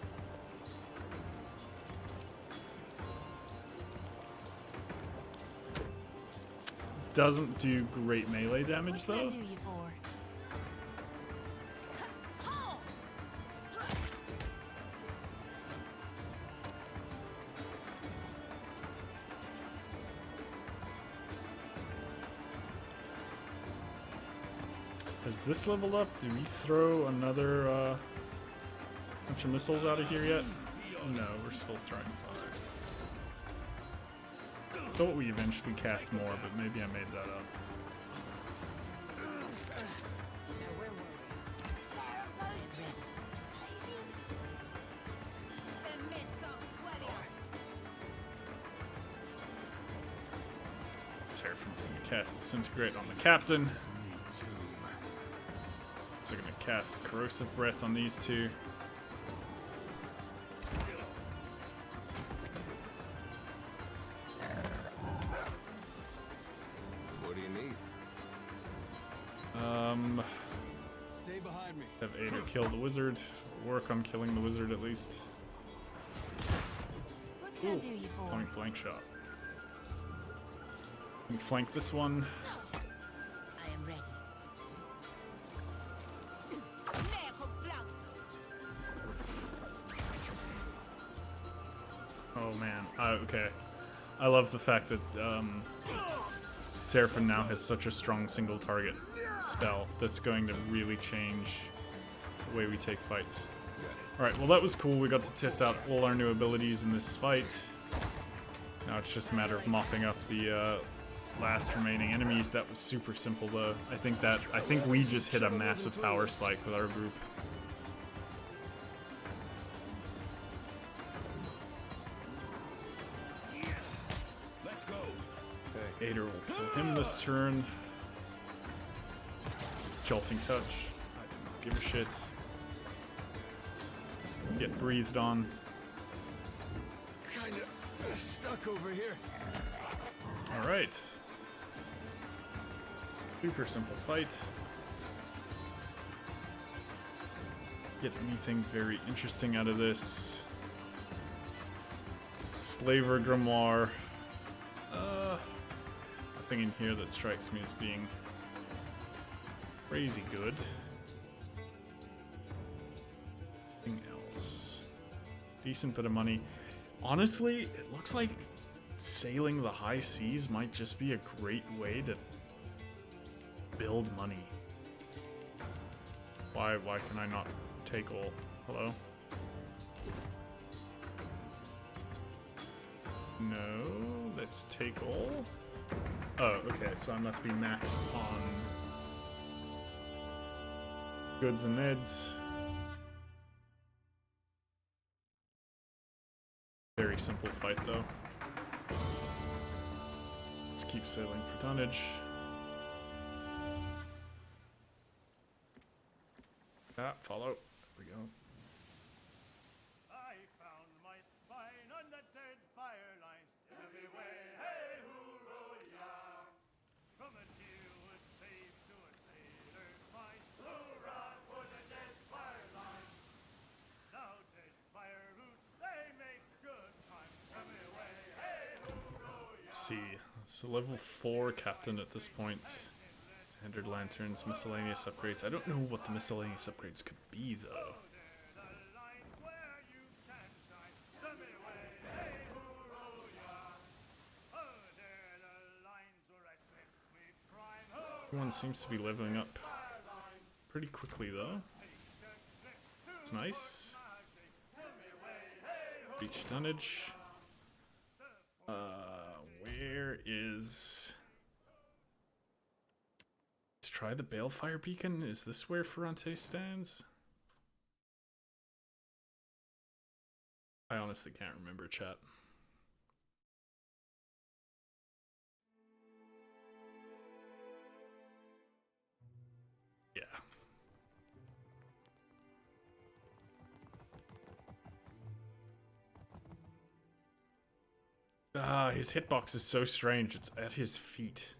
Doesn't do great melee damage though. What can I do you for? Has this leveled up? Do we throw another bunch of missiles out of here yet? No, we're still throwing 5. Thought we eventually cast more, but maybe I made that up. Seraphim's gonna cast Disintegrate on the captain. So gonna cast Corrosive Breath on these two. What do you need? Stay behind me. Have Ader kill the wizard. Work on killing the wizard at least. What can I do you for? Point blank shot. Can flank this one. I am ready. Oh man. Okay. I love the fact that Seraphim now has such a strong single target spell that's going to really change the way we take fights. Got it. Alright, well that was cool. We got to test out all our new abilities in this fight. Now it's just a matter of mopping up the last remaining enemies. That was super simple though. I think we just hit a massive power spike with our group. Let's go. Okay, Ader will kill him this turn. Jolting touch. I do not give a shit. Get breathed on. Kinda stuck over here. Alright. Super simple fight. Get anything very interesting out of this. Slaver Grimoire. Nothing in here that strikes me as being crazy good. Anything else? Decent bit of money. Honestly, it looks like sailing the high seas might just be a great way to build money. Why can I not take all? Hello? No, let's take all. Oh, okay, so I must be maxed on goods and meds. Very simple fight though. Let's keep sailing for tonnage. Follow. There we go. I found my spine on the Deadfire lines. To be way, hey, hooroo, yeah. From a deerwood babe to a sailor's mind. Hoorah for the Deadfire lines. Now Deadfire routes, they make good time. To be way, hey, hooroo, yeah. Let's see. So level 4 captain at this point. Standard lanterns, miscellaneous upgrades. I don't know what the miscellaneous upgrades could be though. Everyone seems to be leveling up pretty quickly though. It's nice. Reach tonnage. Where is... Let's try the Balefire Beacon. Is this where Ferrante stands? I honestly can't remember, chat. Yeah. His hitbox is so strange. It's at his feet.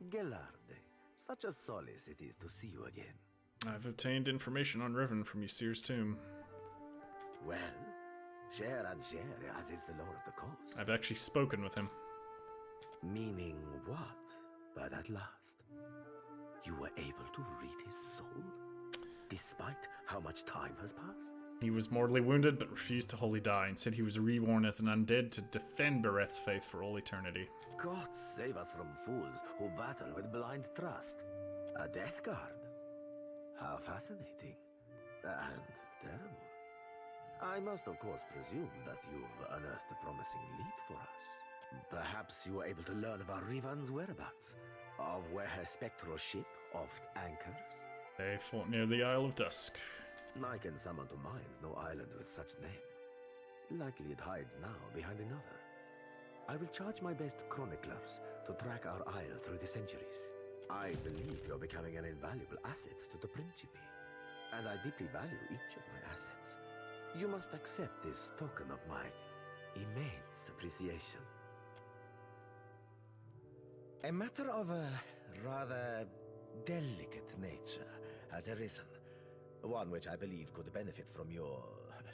Gellarde, such a solace it is to see you again. I've obtained information on Riven from Ysir's tomb. Well, share and share, as is the law of the coast. I've actually spoken with him. Meaning what? But at last, you were able to read his soul, despite how much time has passed? He was mortally wounded, but refused to wholly die, and said he was reborn as an undead to defend Barrett's faith for all eternity. God save us from fools who battle with blind trust. A death guard. How fascinating. And terrible. I must of course presume that you've unearthed a promising lead for us. Perhaps you were able to learn about Rivan's whereabouts, of where her spectral ship oft anchors. They fought near the Isle of Dusk. I can summon to mind no island with such name. Likely it hides now behind another. I will charge my best chroniclers to track our isle through the centuries. I believe you're becoming an invaluable asset to the Principe, and I deeply value each of my assets. You must accept this token of my immense appreciation. A matter of a rather delicate nature has arisen. One which I believe could benefit from your,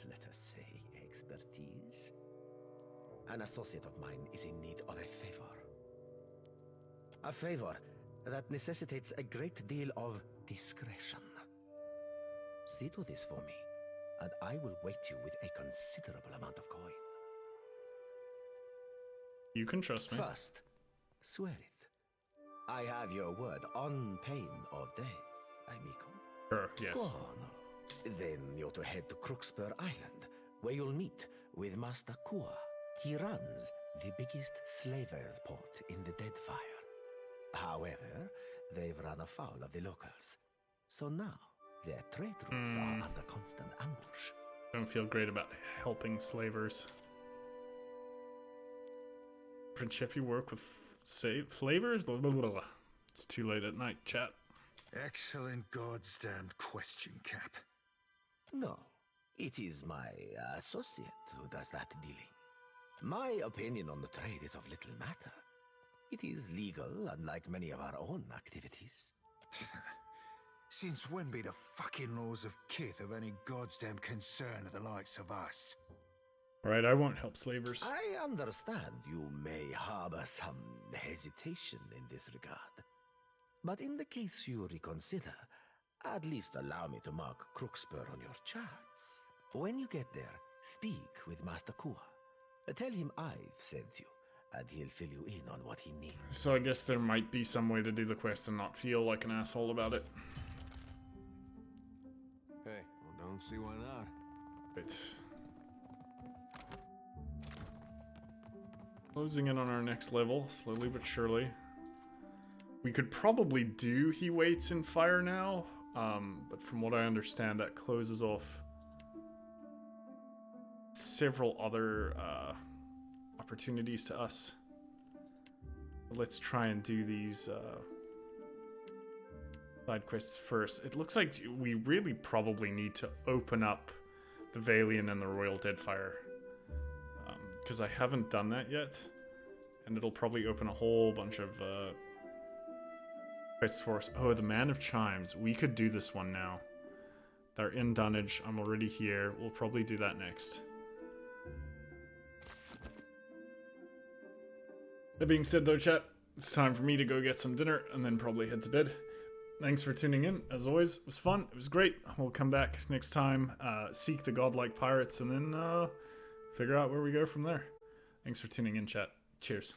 let us say, expertise. An associate of mine is in need of a favor. A favor that necessitates a great deal of discretion. See to this for me, and I will weight you with a considerable amount of coin. You can trust me. First, swear it. I have your word on pain of death, amico. Sure, yes. Buono. Then you're to head to Crookspur Island, where you'll meet with Master Kua. He runs the biggest slavers' port in the Deadfire. However, they've run afoul of the locals. So now, their trade routes are under constant ambush. Don't feel great about helping slavers. Principi work with flavors? Blah, blah, blah, blah. It's too late at night, chat. Excellent goddamned question, Cap. No, it is my associate who does that dealing. My opinion on the trade is of little matter. It is legal, unlike many of our own activities. Since when be the fucking laws of Kith of any goddamn concern to the likes of us? Alright, I won't help slavers. I understand you may harbor some hesitation in this regard. But in the case you reconsider, at least allow me to mark Crookspur on your charts. When you get there, speak with Master Kua. Tell him I've sent you, and he'll fill you in on what he needs. So I guess there might be some way to do the quest and not feel like an asshole about it. Hey, well, don't see why not. Right. Closing in on our next level, slowly but surely. We could probably do He Waits in Fire now, but from what I understand, that closes off several other opportunities to us. Let's try and do these side quests first. It looks like we really probably need to open up the Valian and the Royal Deadfire, because I haven't done that yet, and it'll probably open a whole bunch of quests for us. Oh, the Man of Chimes. We could do this one now. They're in Dunnage. I'm already here. We'll probably do that next. That being said, though, chat, it's time for me to go get some dinner and then probably head to bed. Thanks for tuning in. As always, it was fun. It was great. We'll come back next time, seek the godlike pirates, and then figure out where we go from there. Thanks for tuning in, chat. Cheers.